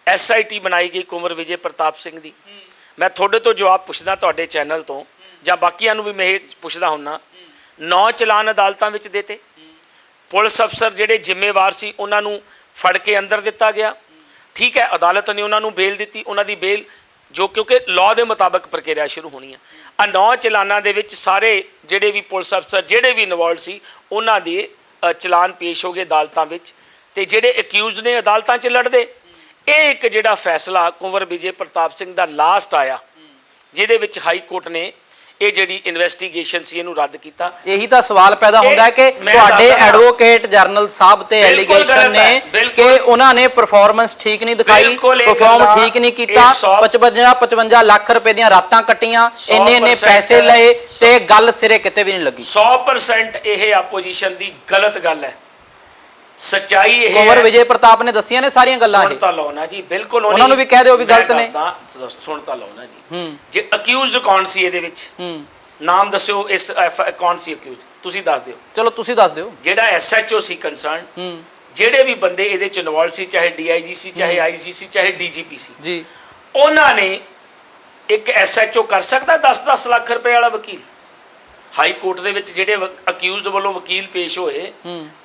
SIT ਬਣਾਈ ਗਈ ਕੁੰਵਰ ਵਿਜੇ ਪ੍ਰਤਾਪ ਸਿੰਘ ਦੀ। ਮੈਂ ਤੁਹਾਡੇ ਤੋਂ ਜਵਾਬ ਪੁੱਛਦਾ, ਤੁਹਾਡੇ ਚੈਨਲ ਤੋਂ ਜਾਂ ਬਾਕੀਆਂ ਨੂੰ ਵੀ ਮੈਂ ਇਹ ਪੁੱਛਦਾ ਹੁੰਨਾ, 9 ਚਲਾਨ ਅਦਾਲਤਾਂ ਵਿੱਚ ਦੇਤੇ, ਪੁਲਿਸ ਅਫਸਰ ਜਿਹੜੇ ਜ਼ਿੰਮੇਵਾਰ ਸੀ ਉਹਨਾਂ ਨੂੰ ਫੜ ਕੇ ਅੰਦਰ ਦਿੱਤਾ ਗਿਆ। ਠੀਕ ਹੈ, ਅਦਾਲਤ ਨੇ ਉਹਨਾਂ ਨੂੰ ਬੇਲ ਦਿੱਤੀ, ਉਹਨਾਂ ਦੀ ਬੇਲ ਜੋ ਕਿਉਂਕਿ ਲਾਅ ਦੇ ਮੁਤਾਬਕ ਪ੍ਰਕਿਰਿਆ ਸ਼ੁਰੂ ਹੋਣੀ ਆ। 9 ਚਲਾਨਾਂ ਦੇ ਵਿੱਚ ਸਾਰੇ ਜਿਹੜੇ ਵੀ ਪੁਲਿਸ ਅਫਸਰ ਜਿਹੜੇ ਵੀ ਇਨਵੋਲਡ ਸੀ ਉਹਨਾਂ ਦੇ ਚਲਾਨ ਪੇਸ਼ ਹੋ ਗਏ ਅਦਾਲਤਾਂ ਵਿੱਚ, ਤੇ ਜਿਹੜੇ ਅਕਿਊਜ਼ਡ ਨੇ ਅਦਾਲਤਾਂ 'ਚ ਲੜਦੇ। ਇਹ ਇੱਕ ਜਿਹੜਾ ਫੈਸਲਾ ਕੁੰਵਰ ਵਿਜੇ ਪ੍ਰਤਾਪ ਸਿੰਘ ਦਾ ਲਾਸਟ ਆਇਆ, ਜਿਹਦੇ ਵਿੱਚ ਹਾਈ ਕੋਰਟ ਨੇ ਇਹ ਜਿਹੜੀ ਇਨਵੈਸਟੀਗੇਸ਼ਨ ਸੀ ਇਹਨੂੰ ਰੱਦ ਕੀਤਾ। ਇਹੀ ਤਾਂ ਸਵਾਲ ਪੈਦਾ ਹੁੰਦਾ ਹੈ ਕਿ ਤੁਹਾਡੇ ਐਡਵੋਕੇਟ ਜਨਰਲ ਸਾਹਿਬ ਤੇ ਐਲੀਗੇਸ਼ਨ ਨੇ ਕਿ ਉਹਨਾਂ ਨੇ ਪਰਫਾਰਮੈਂਸ ਠੀਕ ਨਹੀਂ ਦਿਖਾਈ, ਪਰਫਾਰਮ ਠੀਕ ਨਹੀਂ ਕੀਤਾ, 55 ਲੱਖ ਰੁਪਏ ਦੀਆਂ ਰਾਤਾਂ ਕੱਟੀਆਂ, ਇੰਨੇ ਪੈਸੇ ਲਏ ਤੇ ਗੱਲ ਸਿਰੇ ਕਿਤੇ ਵੀ ਨਹੀਂ ਲੱਗੀ। 100% ਇਹ ਆਪੋਜੀਸ਼ਨ ਦੀ ਗਲਤ ਗੱਲ ਹੈ। ਸੱਚਾਈ ਇਹ ਕੁੰਵਰ ਵਿਜੇ ਪ੍ਰਤਾਪ ਨੇ ਦੱਸੀਆਂ ਨੇ ਸਾਰੀਆਂ ਗੱਲਾਂ। ਸੁਣ ਤਾਂ ਲਓ ਨਾ ਜੀ, ਬਿਲਕੁਲ ਉਹਨਾਂ ਨੂੰ ਵੀ ਕਹਿ ਦਿਓ ਵੀ ਗਲਤ ਨੇ। ਸੁਣ ਤਾਂ ਲਓ ਨਾ ਜੀ। ਜੇ ਅਕਿਊਜ਼ਡ ਕੌਣ ਸੀ ਇਹਦੇ ਵਿੱਚ, ਨਾਮ ਦੱਸਿਓ। ਇਸ ਕੌਣ ਸੀ ਅਕਿਊਜ਼ਡ, ਤੁਸੀਂ ਦੱਸ ਦਿਓ। ਚਲੋ ਤੁਸੀਂ ਦੱਸ ਦਿਓ। ਜਿਹੜਾ ਐਸਐਚਓ ਸੀ ਕੰਸਰਨ, ਜਿਹੜੇ ਵੀ ਬੰਦੇ ਇਹਦੇ ਚ ਇਨਵੋਲਡ ਸੀ, ਚਾਹੇ ਡੀਆਈਜੀ ਸੀ, ਚਾਹੇ ਆਈਜੀ ਸੀ, ਚਾਹੇ ਡੀਜੀਪੀ ਸੀ ਜੀ, ਉਹਨਾਂ ਨੇ ਇੱਕ ਐਸਐਚਓ ਕਰ ਸਕਦਾ 10-10 ਲੱਖ ਰੁਪਏ ਵਾਲਾ ਵਕੀਲ? ਹਾਈ ਕੋਰਟ ਦੇ ਵਿੱਚ ਜਿਹੜੇ ਅਕਿਊਜ਼ਡ ਵੱਲੋਂ ਵਕੀਲ ਪੇਸ਼ ਹੋਏ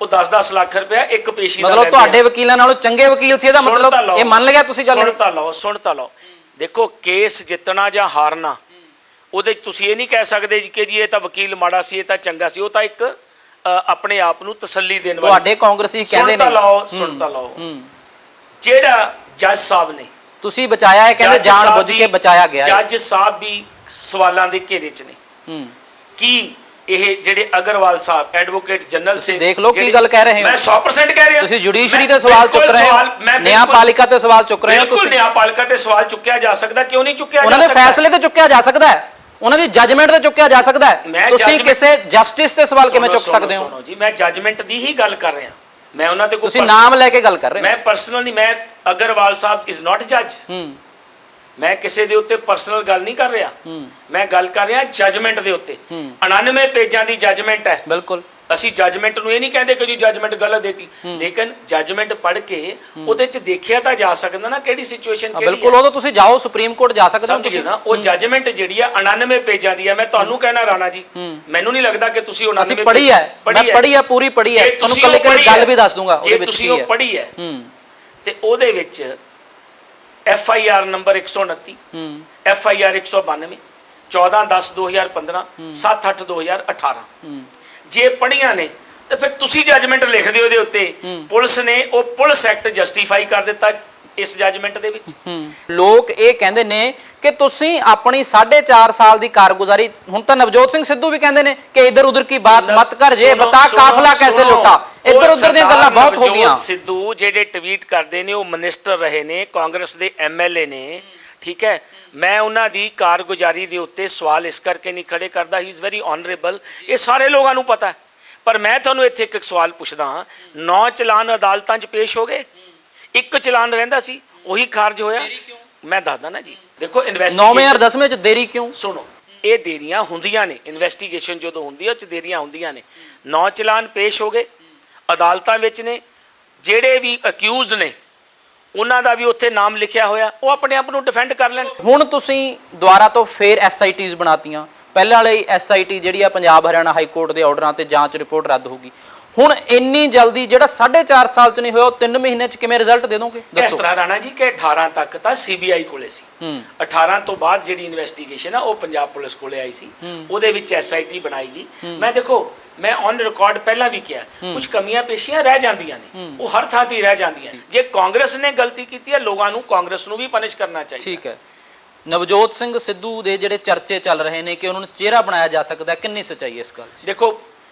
ਉਹ 10-10 ਲੱਖ ਰੁਪਇਆ ਇੱਕ ਪੇਸ਼ੀ ਦਾ ਮਤਲਬ ਤੁਹਾਡੇ ਵਕੀਲਾਂ ਨਾਲੋਂ ਚੰਗੇ ਵਕੀਲ ਸੀ, ਇਹਦਾ ਮਤਲਬ ਇਹ ਮੰਨ ਲਿਆ ਤੁਸੀਂ ਗੱਲ? ਸੁਣ ਤਾਂ ਲਓ। ਦੇਖੋ, ਕੇਸ ਜਿੱਤਣਾ ਜਾਂ ਹਾਰਨਾ ਉਹਦੇ ਤੁਸੀਂ ਇਹ ਨਹੀਂ ਕਹਿ ਸਕਦੇ ਕਿ ਜੀ ਇਹ ਤਾਂ ਵਕੀਲ ਮਾੜਾ ਸੀ, ਇਹ ਤਾਂ ਚੰਗਾ ਸੀ। ਉਹ ਤਾਂ ਇੱਕ ਆਪਣੇ ਆਪ ਨੂੰ ਤਸੱਲੀ ਦੇਣ ਵਾਲੀ। ਤੁਹਾਡੇ ਕਾਂਗਰਸੀ ਕਹਿੰਦੇ ਨੇ। ਸੁਣ ਤਾਂ ਲਓ। ਜਿਹੜਾ ਜੱਜ ਸਾਹਿਬ ਨੇ ਤੁਸੀਂ ਬਚਾਇਆ ਹੈ, ਕਹਿੰਦੇ ਜਾਣ ਬੁੱਝ ਕੇ ਬਚਾਇਆ ਗਿਆ। ਜੱਜ ਸਾਹਿਬ ਵੀ ਸਵਾਲਾਂ ਦੇ ਘੇਰੇ 'ਚ ਨੇ। ਕੀ ਇਹ ਜਿਹੜੇ ਅਗਰਵਾਲ ਸਾਹਿਬ ਐਡਵੋਕੇਟ ਜਨਰਲ ਸੇ ਦੇਖ ਲਓ ਕੀ ਗੱਲ ਕਹਿ ਰਹੇ ਹੋ। ਮੈਂ 100% ਕਹਿ ਰਿਹਾ। ਤੁਸੀਂ ਜੁਡੀਸ਼ਰੀ ਤੇ ਸਵਾਲ ਚੁੱਕ ਰਹੇ ਹੋ, ਨਿਆਂਪਾਲਿਕਾ ਤੇ ਸਵਾਲ ਚੁੱਕ ਰਹੇ ਹੋ। ਬਿਲਕੁਲ ਨਿਆਂਪਾਲਿਕਾ ਤੇ ਸਵਾਲ ਚੁੱਕਿਆ ਜਾ ਸਕਦਾ, ਕਿਉਂ ਨਹੀਂ ਚੁੱਕਿਆ ਜਾ ਸਕਦਾ? ਉਹਨਾਂ ਦੇ ਫੈਸਲੇ ਤੇ ਚੁੱਕਿਆ ਜਾ ਸਕਦਾ ਹੈ, ਉਹਨਾਂ ਦੀ ਜੱਜਮੈਂਟ ਤੇ ਚੁੱਕਿਆ ਜਾ ਸਕਦਾ ਹੈ। ਤੁਸੀਂ ਕਿਸੇ ਜਸਟਿਸ ਤੇ ਸਵਾਲ ਕਿਵੇਂ ਚੁੱਕ ਸਕਦੇ ਹੋ? ਸੁਣੋ ਜੀ, ਮੈਂ ਜੱਜਮੈਂਟ ਦੀ ਹੀ ਗੱਲ ਕਰ ਰਿਹਾ। ਮੈਂ ਉਹਨਾਂ ਤੇ ਕੋਈ ਤੁਸੀਂ ਨਾਮ ਲੈ ਕੇ ਗੱਲ ਕਰ ਰਹੇ ਹੋ। ਮੈਂ ਪਰਸਨਲ ਨਹੀਂ, ਮੈਂ ਅਗਰਵਾਲ ਸਾਹਿਬ ਇਜ਼ ਨਾਟ ਜੱਜ। ਮੈਂ ਕਿਸੇ ਦੇ ਉੱਤੇ ਪਰਸਨਲ ਗੱਲ ਨਹੀਂ ਕਰ ਰਿਹਾ, ਮੈਂ ਗੱਲ ਕਰ ਰਿਹਾ ਜੱਜਮੈਂਟ ਦੇ ਉੱਤੇ। 99 ਪੇਜਾਂ ਦੀ ਜੱਜਮੈਂਟ ਹੈ। ਬਿਲਕੁਲ, ਅਸੀਂ ਜੱਜਮੈਂਟ ਨੂੰ ਇਹ ਨਹੀਂ ਕਹਿੰਦੇ ਕਿ ਜੀ ਜੱਜਮੈਂਟ ਗਲਤ ਦੇਤੀ, ਲੇਕਿਨ ਜੱਜਮੈਂਟ ਪੜ੍ਹ ਕੇ ਉਹਦੇ 'ਚ ਦੇਖਿਆ ਤਾਂ ਜਾ ਸਕਦਾ ਨਾ ਕਿਹੜੀ ਸਿਚੁਏਸ਼ਨ ਕਿਹੜੀ ਹੈ। ਬਿਲਕੁਲ, ਉਦੋਂ ਤੁਸੀਂ ਜਾਓ ਸੁਪਰੀਮ ਕੋਰਟ ਜਾ ਸਕਦੇ ਹੋ ਤੁਸੀਂ ਨਾ। ਉਹ ਜੱਜਮੈਂਟ ਜਿਹੜੀ ਆ 99 ਪੇਜਾਂ ਦੀ ਹੈ। ਮੈਂ ਤੁਹਾਨੂੰ ਕਹਿਣਾ ਰਾਣਾ ਜੀ, ਮੈਨੂੰ ਨਹੀਂ ਲੱਗਦਾ ਕਿ ਤੁਸੀਂ 99 ਪੜ੍ਹੀ ਹੈ। ਮੈਂ ਪੜ੍ਹੀ ਹੈ, ਪੂਰੀ ਪੜ੍ਹੀ ਹੈ, ਤੁਹਾਨੂੰ ਕੱਲੇ ਗੱਲ ਵੀ ਦੱਸ ਦੂੰਗਾ ਉਹਦੇ ਵਿੱਚ ਕੀ ਹੈ। ਤੁਸੀਂ ਉਹ ਪੜ੍ਹੀ ਹੈ ਤੇ ਉਹਦੇ ਵਿੱਚ FIR ਨੰਬਰ 129, FIR 192, 14/10/2015, 7/8/2018 ਜੇ ਪੜ੍ਹੀਆਂ ਨੇ ਤੇ ਫਿਰ ਤੁਸੀਂ ਜੱਜਮੈਂਟ ਲਿਖਦੇ ਹੋ ਉਹਦੇ ਉੱਤੇ। ਪੁਲਿਸ ਨੇ ਉਹ ਪੁਲਿਸ ਐਕਟ ਜਸਟੀਫਾਈ ਕਰ ਦਿੱਤਾ ਇਸ ਜੱਜਮੈਂਟ ਦੇ ਵਿੱਚ। ਲੋਕ ਇਹ ਕਹਿੰਦੇ ਨੇ ਕਿ ਤੁਸੀਂ ਆਪਣੀ 4.5 ਸਾਲ ਦੀ ਕਾਰਗੁਜ਼ਾਰੀ, ਹੁਣ ਤਾਂ ਨਵਜੋਤ ਸਿੰਘ ਸਿੱਧੂ ਵੀ ਕਹਿੰਦੇ ਨੇ ਕਿ ਇਧਰ ਉਧਰ ਕੀ ਬਾਤ ਮਤ ਕਰ, ਜੇ ਬਤਾ ਕਾਫਲਾ ਕੈਸੇ ਲੁੱਟਾ। ਇਧਰ ਉਧਰ ਦੀਆਂ ਗੱਲਾਂ ਬਹੁਤ ਹੋ ਗਈਆਂ। ਸਿੱਧੂ ਜਿਹੜੇ ਟਵੀਟ ਕਰਦੇ ਨੇ ਉਹ ਮਿਨਿਸਟਰ ਰਹੇ ਨੇ, ਕਾਂਗਰਸ ਦੇ MLA ਨੇ। ਠੀਕ ਹੈ, ਮੈਂ ਉਹਨਾਂ ਦੀ ਕਾਰਗੁਜ਼ਾਰੀ ਦੇ ਉੱਤੇ ਸਵਾਲ ਇਸ ਕਰਕੇ ਨਹੀਂ ਖੜੇ ਕਰਦਾ। ਹੀ ਇਜ਼ ਵੈਰੀ ਆਨਰੇਬਲ, ਇਹ ਸਾਰੇ ਲੋਕਾਂ ਨੂੰ ਪਤਾ ਹੈ। ਪਰ ਮੈਂ ਤੁਹਾਨੂੰ ਇੱਥੇ ਇੱਕ ਸਵਾਲ ਪੁੱਛਦਾ ਹਾਂ, 9 ਚਲਾਨ ਅਦਾਲਤਾਂ 'ਚ ਪੇਸ਼ ਹੋ ਗਏ, ਇੱਕ ਚਲਾਨ ਰਹਿੰਦਾ ਸੀ, ਉਹੀ ਖਾਰਜ ਹੋਇਆ। ਮੈਂ ਦੱਸਦਾ ਨਾ ਜੀ, ਦੇਖੋ ਇਨਵੈਸਟੀਗੇਸ਼ਨ 9/10 'ਚ ਦੇਰੀ ਕਿਉਂ? ਸੁਣੋ, ਇਹ ਦੇਰੀਆਂ ਹੁੰਦੀਆਂ ਨੇ, ਇਨਵੈਸਟੀਗੇਸ਼ਨ ਜਦੋਂ ਹੁੰਦੀ ਹੈ ਉਹ 'ਚ ਦੇਰੀਆਂ ਹੁੰਦੀਆਂ ਨੇ। 9 ਚਲਾਨ ਪੇਸ਼ ਹੋ ਗਏ, ਅਦਾਲਤਾਂ ਵਿੱਚ ਨੇ। ਜਿਹੜੇ ਵੀ ਅਕਿਊਜ਼ਡ ਨੇ ਉਹਨਾਂ ਦਾ ਵੀ ਉੱਥੇ ਨਾਮ ਲਿਖਿਆ ਹੋਇਆ, ਉਹ ਆਪਣੇ ਆਪ ਨੂੰ ਡਿਫੈਂਡ ਕਰ ਲੈਣ। ਹੁਣ ਤੁਸੀਂ ਦੁਬਾਰਾ ਤੋਂ ਫੇਰ SITs ਬਣਾਤੀਆਂ। ਪਹਿਲਾਂ ਵਾਲੀ SIT ਜਿਹੜੀ ਆ ਪੰਜਾਬ ਹਰਿਆਣਾ ਹਾਈ ਕੋਰਟ ਦੇ ਆਰਡਰਾਂ ਤੇ ਜਾਂਚ ਰਿਪੋਰਟ ਰੱਦ ਹੋਊਗੀ। ਹੁਣ ਇੰਨੀ ਜਲਦੀ ਜਿਹੜਾ 4.5 ਸਾਲ 'ਚ ਨਹੀਂ ਹੋਇਆ, ਉਹ 3 ਮਹੀਨੇ 'ਚ ਕਿਵੇਂ ਰਿਜ਼ਲਟ ਦੇ ਦੋਗੇ? ਇਸ ਤਰ੍ਹਾਂ ਰਾਣਾ ਜੀ ਕਿ 18 ਤੱਕ ਤਾਂ CBI ਕੋਲੇ ਸੀ। 18 ਤੋਂ ਬਾਅਦ ਜਿਹੜੀ ਇਨਵੈਸਟੀਗੇਸ਼ਨ ਆ ਉਹ ਪੰਜਾਬ ਪੁਲਿਸ ਕੋਲੇ ਆਈ ਸੀ, ਉਹਦੇ ਵਿੱਚ SIT ਬਣਾਈ ਗਈ। ਮੈਂ ਦੇਖੋ, ਮੈਂ ਔਨ ਰਿਕਾਰਡ ਪਹਿਲਾਂ ਵੀ ਕਿਹਾ, ਕੁਝ ਕਮੀਆਂ ਪੇਸ਼ੀਆਂ ਰਹਿ ਜਾਂਦੀਆਂ ਨੇ, ਉਹ ਹਰ ਥਾਂ ਤੇ ਰਹਿ ਜਾਂਦੀਆਂ ਨੇ। ਜੇ ਕਾਂਗਰਸ ਨੇ ਗਲਤੀ ਕੀਤੀ ਹੈ, ਲੋਕਾਂ ਨੂੰ ਕਾਂਗਰਸ ਨੂੰ ਵੀ ਪਨਿਸ਼ ਕਰਨਾ ਚਾਹੀਦਾ। ਠੀਕ ਹੈ। ਨਵਜੋਤ ਸਿੰਘ ਸਿੱਧੂ ਦੇ ਜਿਹੜੇ ਚਰਚੇ ਚੱਲ ਰਹੇ ਨੇ ਕਿ ਉਹਨਾਂ ਨੂੰ ਚਿਹਰਾ ਬਣਾਇਆ ਜਾ ਸਕਦਾ, ਕਿੰਨੀ ਸੱਚਾਈ ਇਸ ਗੱਲ 'ਚ? ਦੇਖੋ,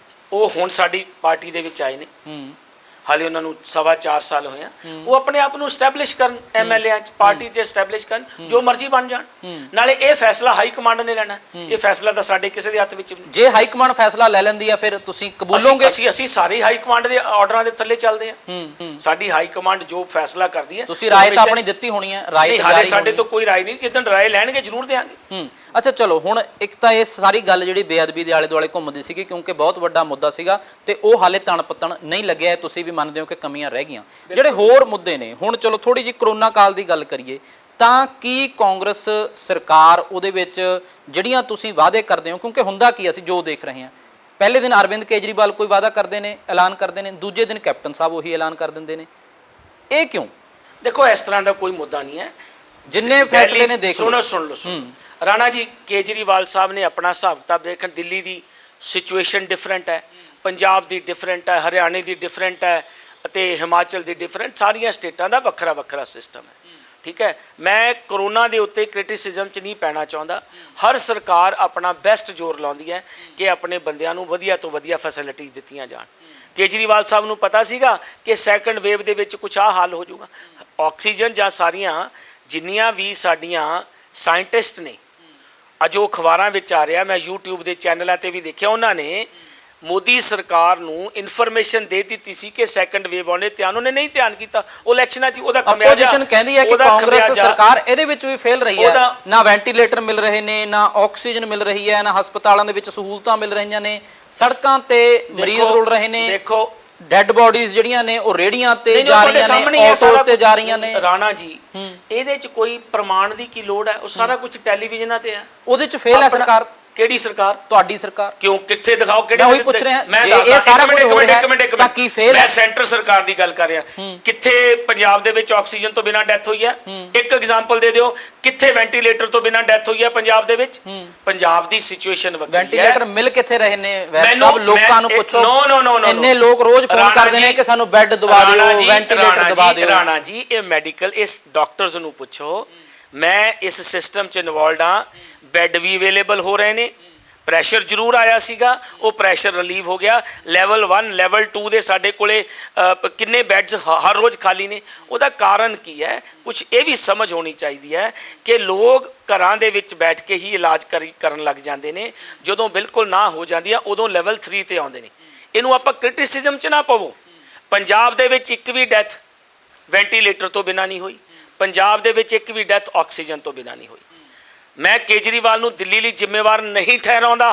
ਉਹ ਹੁਣ ਸਾਡੀ ਪਾਰਟੀ ਦੇ ਵਿੱਚ ਆਏ ਨੇ, ਹਾਲੇ ਉਹਨਾਂ ਨੂੰ 4.25 ਸਾਲ ਹੋਏ ਆ। ਉਹ ਆਪਣੇ ਆਪ ਨੂੰ ਸਟੈਬਲਿਸ਼ ਕਰਨ, MLA 'ਚ ਪਾਰਟੀ 'ਚ ਸਟੈਬਲਿਸ਼ ਕਰਨ, ਜੋ ਮਰਜ਼ੀ ਬਣ ਜਾਣ। ਨਾਲੇ ਇਹ ਫੈਸਲਾ ਹਾਈ ਕਮਾਂਡ ਨੇ ਲੈਣਾ, ਇਹ ਫੈਸਲਾ ਤਾਂ ਸਾਡੇ ਕਿਸੇ ਦੇ ਹੱਥ ਵਿੱਚ ਨਹੀਂ। ਜੇ ਹਾਈ ਕਮਾਂਡ ਫੈਸਲਾ ਲੈ ਲੈਂਦੀ ਆ ਫਿਰ ਤੁਸੀਂ ਕਬੂਲੋਗੇ? ਅਸੀਂ ਸਾਰੇ ਹਾਈ ਕਮਾਂਡ ਦੇ ਆਰਡਰਾਂ ਦੇ ਥੱਲੇ ਚੱਲਦੇ ਆ। ਸਾਡੀ ਹਾਈ ਕਮਾਂਡ ਜੋ ਫੈਸਲਾ ਕਰਦੀ ਹੈ। ਤੁਸੀਂ ਰਾਏ ਤਾਂ ਆਪਣੀ ਦਿੱਤੀ ਹੋਣੀ ਹੈ? ਰਾਏ ਨਹੀਂ, ਹਾਲੇ ਸਾਡੇ ਤੋਂ ਕੋਈ ਰਾਏ ਨਹੀਂ, ਜਿੱਦਣ ਰਾਏ ਲੈਣਗੇ ਜ਼ਰੂਰ ਦੇਵਾਂਗੇ। ਅੱਛਾ, ਚਲੋ ਹੁਣ ਇੱਕ ਤਾਂ ਇਹ ਸਾਰੀ ਗੱਲ ਜਿਹੜੀ ਬੇਅਦਬੀ ਦੇ ਆਲੇ ਦੁਆਲੇ ਘੁੰਮਦੀ ਸੀਗੀ, ਕਿਉਂਕਿ ਬਹੁਤ ਵੱਡਾ ਮੁੱਦਾ ਸੀਗਾ ਤੇ ਉਹ ਹਾਲੇ ਤਣ ਪੱਤਣ ਨਹੀਂ ਲੱਗਿਆ। ਤੁਸੀਂ ਵੀ ਮੰਨਦੇ ਹੋ ਕਿ ਕਮੀਆਂ ਰਹਿ ਗਈਆਂ। ਜਿਹੜੇ ਹੋਰ ਮੁੱਦੇ ਨੇ, ਹੁਣ ਚਲੋ ਥੋੜੀ ਜਿਹੀ ਕਰੋਨਾ ਕਾਲ ਦੀ ਗੱਲ ਕਰੀਏ ਤਾਂ ਕੀ ਕਾਂਗਰਸ ਸਰਕਾਰ ਉਹਦੇ ਵਿੱਚ ਜਿਹੜੀਆਂ ਤੁਸੀਂ ਵਾਅਦੇ ਕਰਦੇ ਹੋ, ਕਿਉਂਕਿ ਹੁੰਦਾ ਕੀ ਅਸੀਂ ਜੋ ਦੇਖ ਰਹੇ ਹਾਂ ਪਹਿਲੇ ਦਿਨ ਅਰਵਿੰਦ ਕੇਜਰੀਵਾਲ ਕੋਈ ਵਾਅਦਾ ਕਰਦੇ ਨੇ, ਐਲਾਨ ਕਰਦੇ ਨੇ, ਦੂਜੇ ਦਿਨ ਕੈਪਟਨ ਸਾਹਿਬ ਉਹੀ ਐਲਾਨ ਕਰ ਦਿੰਦੇ ਨੇ। ਇਹ ਕਿਉਂ? ਦੇਖੋ ਇਸ ਤਰ੍ਹਾਂ ਦਾ ਕੋਈ ਮੁੱਦਾ ਨਹੀਂ ਹੈ। ਜਿੰਨੇ ਫੈਸਲੇ ਨੇ ਦੇਖ ਲਓ। ਸੁਣ ਲਓ ਰਾਣਾ ਜੀ, ਕੇਜਰੀਵਾਲ ਸਾਹਿਬ ਨੇ ਆਪਣਾ ਹਿਸਾਬ ਕਿਤਾਬ ਦੇਖਣ। ਦਿੱਲੀ ਦੀ ਸਿਚੁਏਸ਼ਨ ਡਿਫਰੈਂਟ ਹੈ, ਪੰਜਾਬ ਦੀ ਡਿਫਰੈਂਟ ਹੈ, ਹਰਿਆਣੇ ਦੀ ਡਿਫਰੈਂਟ ਹੈ ਅਤੇ ਹਿਮਾਚਲ ਦੀ ਡਿਫਰੈਂਟ। ਸਾਰੀਆਂ ਸਟੇਟਾਂ ਦਾ ਵੱਖਰਾ ਵੱਖਰਾ ਸਿਸਟਮ ਹੈ, ਠੀਕ ਹੈ। ਮੈਂ ਕਰੋਨਾ ਦੇ ਉੱਤੇ ਕ੍ਰਿਟਿਸਿਜ਼ਮ 'ਚ ਨਹੀਂ ਪੈਣਾ ਚਾਹੁੰਦਾ। ਹਰ ਸਰਕਾਰ ਆਪਣਾ ਬੈਸਟ ਜ਼ੋਰ ਲਾਉਂਦੀ ਹੈ ਕਿ ਆਪਣੇ ਬੰਦਿਆਂ ਨੂੰ ਵਧੀਆ ਤੋਂ ਵਧੀਆ ਫੈਸਿਲਿਟੀਜ਼ ਦਿੱਤੀਆਂ ਜਾਣ। ਕੇਜਰੀਵਾਲ ਸਾਹਿਬ ਨੂੰ ਪਤਾ ਸੀਗਾ ਕਿ ਸੈਕੰਡ ਵੇਵ ਦੇ ਵਿੱਚ ਕੁਛ ਆਹ ਹਾਲ ਹੋ ਜਾਊਗਾ। ਆਕਸੀਜਨ ਜਾਂ ਸਾਰੀਆਂ ਜਿੰਨੀਆਂ ਵੀ ਸਾਡੀਆਂ ਸਾਇੰਟਿਸਟ ਨੇ, ਜੋ ਅਖਬਾਰਾਂ ਵਿੱਚ ਆ ਰਿਹਾ, ਮੈਂ YouTube ਦੇ ਚੈਨਲਾਂ 'ਤੇ ਵੀ ਦੇਖਿਆ, ਉਹਨਾਂ ਨੇ ਮੋਦੀ ਸਰਕਾਰ ਨੂੰ ਇਨਫੋਰਮੇਸ਼ਨ ਦੇ ਦਿੱਤੀ ਸੀ ਕਿ ਸੈਕੰਡ ਵੇਵ ਆਉਣੇ, ਤੇ ਉਹਨੇ ਨਹੀਂ ਧਿਆਨ ਕੀਤਾ। ਉਹ ਇਲੈਕਸ਼ਨਾਂ 'ਚ ਉਹਦਾ ਖਮਿਆਜਾ, ਆਪੋਜੀਸ਼ਨ ਕਹਿੰਦੀ ਹੈ ਕਿ ਕਾਂਗਰਸ ਸਰਕਾਰ ਇਹਦੇ ਵਿੱਚ ਵੀ ਫੇਲ ਰਹੀ ਹੈ। ਨਾ ਵੈਂਟੀਲੇਟਰ ਮਿਲ ਰਹੇ ਨੇ, ਨਾ ਆਕਸੀਜਨ ਮਿਲ ਰਹੀ ਹੈ, ਨਾ ਹਸਪਤਾਲਾਂ ਦੇ ਵਿੱਚ ਸਹੂਲਤਾਂ ਮਿਲ ਰਹੀਆਂ ਨੇ, ਸੜਕਾਂ ਤੇ ਮਰੀਜ਼ ਰੁਲ ਰਹੇ ਨੇ। ਦੇਖੋ ਡੈੱਡ ਬੋਡੀਜ਼ ਜਿਹੜੀਆਂ ਨੇ ਉਹ ਰੇੜੀਆਂ ਤੇ ਜਾ ਰਹੀਆਂ ਨੇ, ਆਟੋਸ ਤੇ ਜਾ ਰਹੀਆਂ ਨੇ। ਰਾਣਾ ਜੀ, ਇਹਦੇ 'ਚ ਕੋਈ ਪ੍ਰਮਾਣ ਦੀ ਕੀ ਲੋੜ ਹੈ? ਉਹ ਸਾਰਾ ਕੁਝ ਟੈਲੀਵਿਜ਼ਨਾਂ ਤੇ ਹੈ। ਉਹਦੇ 'ਚ ਫੇਲ ਹੈ ਸਰਕਾਰ। ਕਿਹੜੀ ਸਰਕਾਰ? ਤੁਹਾਡੀ ਸਰਕਾਰ। ਕਿਉਂ? ਕਿੱਥੇ ਦਿਖਾਓ? ਕਿਹੜੇ? ਮੈਂ ਉਹੀ ਪੁੱਛ ਰਿਹਾ। ਮੈਂ ਇਹ ਸਾਰਾ ਕੁਝ ਹੋ ਰਿਹਾ ਤਾਂ ਕੀ ਫੇਲ ਹੈ? ਮੈਂ ਸੈਂਟਰ ਸਰਕਾਰ ਦੀ ਗੱਲ ਕਰ ਰਿਹਾ। ਕਿੱਥੇ ਪੰਜਾਬ ਦੇ ਵਿੱਚ ਆਕਸੀਜਨ ਤੋਂ ਬਿਨਾਂ ਡੈਥ ਹੋਈ ਹੈ? ਇੱਕ ਐਗਜ਼ਾਮਪਲ ਦੇ ਦਿਓ। ਕਿੱਥੇ ਵੈਂਟੀਲੇਟਰ ਤੋਂ ਬਿਨਾਂ ਡੈਥ ਹੋਈ ਹੈ ਪੰਜਾਬ ਦੇ ਵਿੱਚ? ਪੰਜਾਬ ਦੀ ਸਿਚੁਏਸ਼ਨ ਵੱਖਰੀ ਹੈ। ਵੈਂਟੀਲੇਟਰ ਮਿਲ ਕਿੱਥੇ ਰਹੇ ਨੇ? ਸਭ ਲੋਕਾਂ ਨੂੰ ਪੁੱਛੋ। ਨੋ ਇੰਨੇ ਲੋਕ ਰੋਜ਼ ਫੋਨ ਕਰਦੇ ਨੇ ਕਿ ਸਾਨੂੰ ਬੈੱਡ ਦਵਾ ਦਿਓ, ਵੈਂਟੀਲੇਟਰ ਦਵਾ ਦਿਓ। ਰਾਣਾ ਜੀ, ਇਹ ਮੈਡੀਕਲ, ਇਸ ਡਾਕਟਰਸ ਨੂੰ ਪੁੱਛੋ। ਮੈਂ ਇਸ ਸਿਸਟਮ 'ਚ ਇਨਵੋਲਡ ਹਾਂ। ਬੈੱਡ ਵੀ ਅਵੇਲੇਬਲ ਹੋ ਰਹੇ ਨੇ। ਪ੍ਰੈਸ਼ਰ ਜ਼ਰੂਰ ਆਇਆ ਸੀਗਾ, ਉਹ ਪ੍ਰੈਸ਼ਰ ਰਿਲੀਵ ਹੋ ਗਿਆ। ਲੈਵਲ 1 ਲੈਵਲ 2 ਦੇ ਸਾਡੇ ਕੋਲੇ ਕਿੰਨੇ ਬੈੱਡਸ ਹਰ ਰੋਜ਼ ਖਾਲੀ ਨੇ। ਉਹਦਾ ਕਾਰਨ ਕੀ ਹੈ? ਕੁਝ ਇਹ ਵੀ ਸਮਝ ਹੋਣੀ ਚਾਹੀਦੀ ਹੈ ਕਿ ਲੋਕ ਘਰਾਂ ਦੇ ਵਿੱਚ ਬੈਠ ਕੇ ਹੀ ਇਲਾਜ ਕਰਨ ਲੱਗ ਜਾਂਦੇ ਨੇ। ਜਦੋਂ ਬਿਲਕੁਲ ਨਾ ਹੋ ਜਾਂਦੀ ਆ, ਉਦੋਂ ਲੈਵਲ 3 ਤੇ ਆਉਂਦੇ ਨੇ। ਇਹਨੂੰ ਆਪਾਂ ਕ੍ਰਿਟਿਸਿਜ਼ਮ 'ਚ ਨਾ ਪਵੋ। ਪੰਜਾਬ ਦੇ ਵਿੱਚ ਇੱਕ ਵੀ ਡੈਥ ਵੈਂਟੀਲੇਟਰ ਤੋਂ ਬਿਨਾਂ ਨਹੀਂ ਹੋਈ। ਪੰਜਾਬ ਦੇ ਵਿੱਚ ਇੱਕ ਵੀ ਡੈਥ ਆਕਸੀਜਨ ਤੋਂ ਬਿਨਾਂ ਨਹੀਂ ਹੋਈ। ਮੈਂ ਕੇਜਰੀਵਾਲ ਨੂੰ ਦਿੱਲੀ ਲਈ ਜ਼ਿੰਮੇਵਾਰ ਨਹੀਂ ਠਹਿਰਾਉਂਦਾ।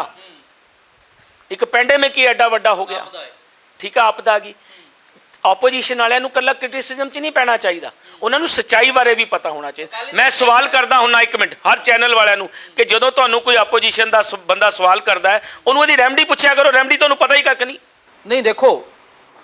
ਇੱਕ ਪੈਂਡੇਮਿਕ ਹੀ ਐਡਾ ਵੱਡਾ ਹੋ ਗਿਆ, ਠੀਕ ਆ, ਆਪਦਾ ਗਈ। ਆਪੋਜੀਸ਼ਨ ਵਾਲਿਆਂ ਨੂੰ ਕੱਲਾ ਕ੍ਰਿਟਿਸਿਜ਼ਮ 'ਚ ਨਹੀਂ ਪੈਣਾ ਚਾਹੀਦਾ, ਉਹਨਾਂ ਨੂੰ ਸੱਚਾਈ ਬਾਰੇ ਵੀ ਪਤਾ ਹੋਣਾ ਚਾਹੀਦਾ। ਮੈਂ ਸਵਾਲ ਕਰਦਾ ਹੁੰਦਾ ਇੱਕ ਮਿੰਟ ਹਰ ਚੈਨਲ ਵਾਲਿਆਂ ਨੂੰ ਕਿ ਜਦੋਂ ਤੁਹਾਨੂੰ ਕੋਈ ਆਪੋਜੀਸ਼ਨ ਦਾ ਬੰਦਾ ਸਵਾਲ ਕਰਦਾ ਹੈ, ਉਹਨੂੰ ਉਹਦੀ ਰੈਮਡੀ ਪੁੱਛਿਆ ਕਰੋ। ਰੈਮਡੀ ਤੁਹਾਨੂੰ ਪਤਾ ਹੀ ਕੱਖ ਨਹੀਂ। ਨਹੀਂ, ਦੇਖੋ,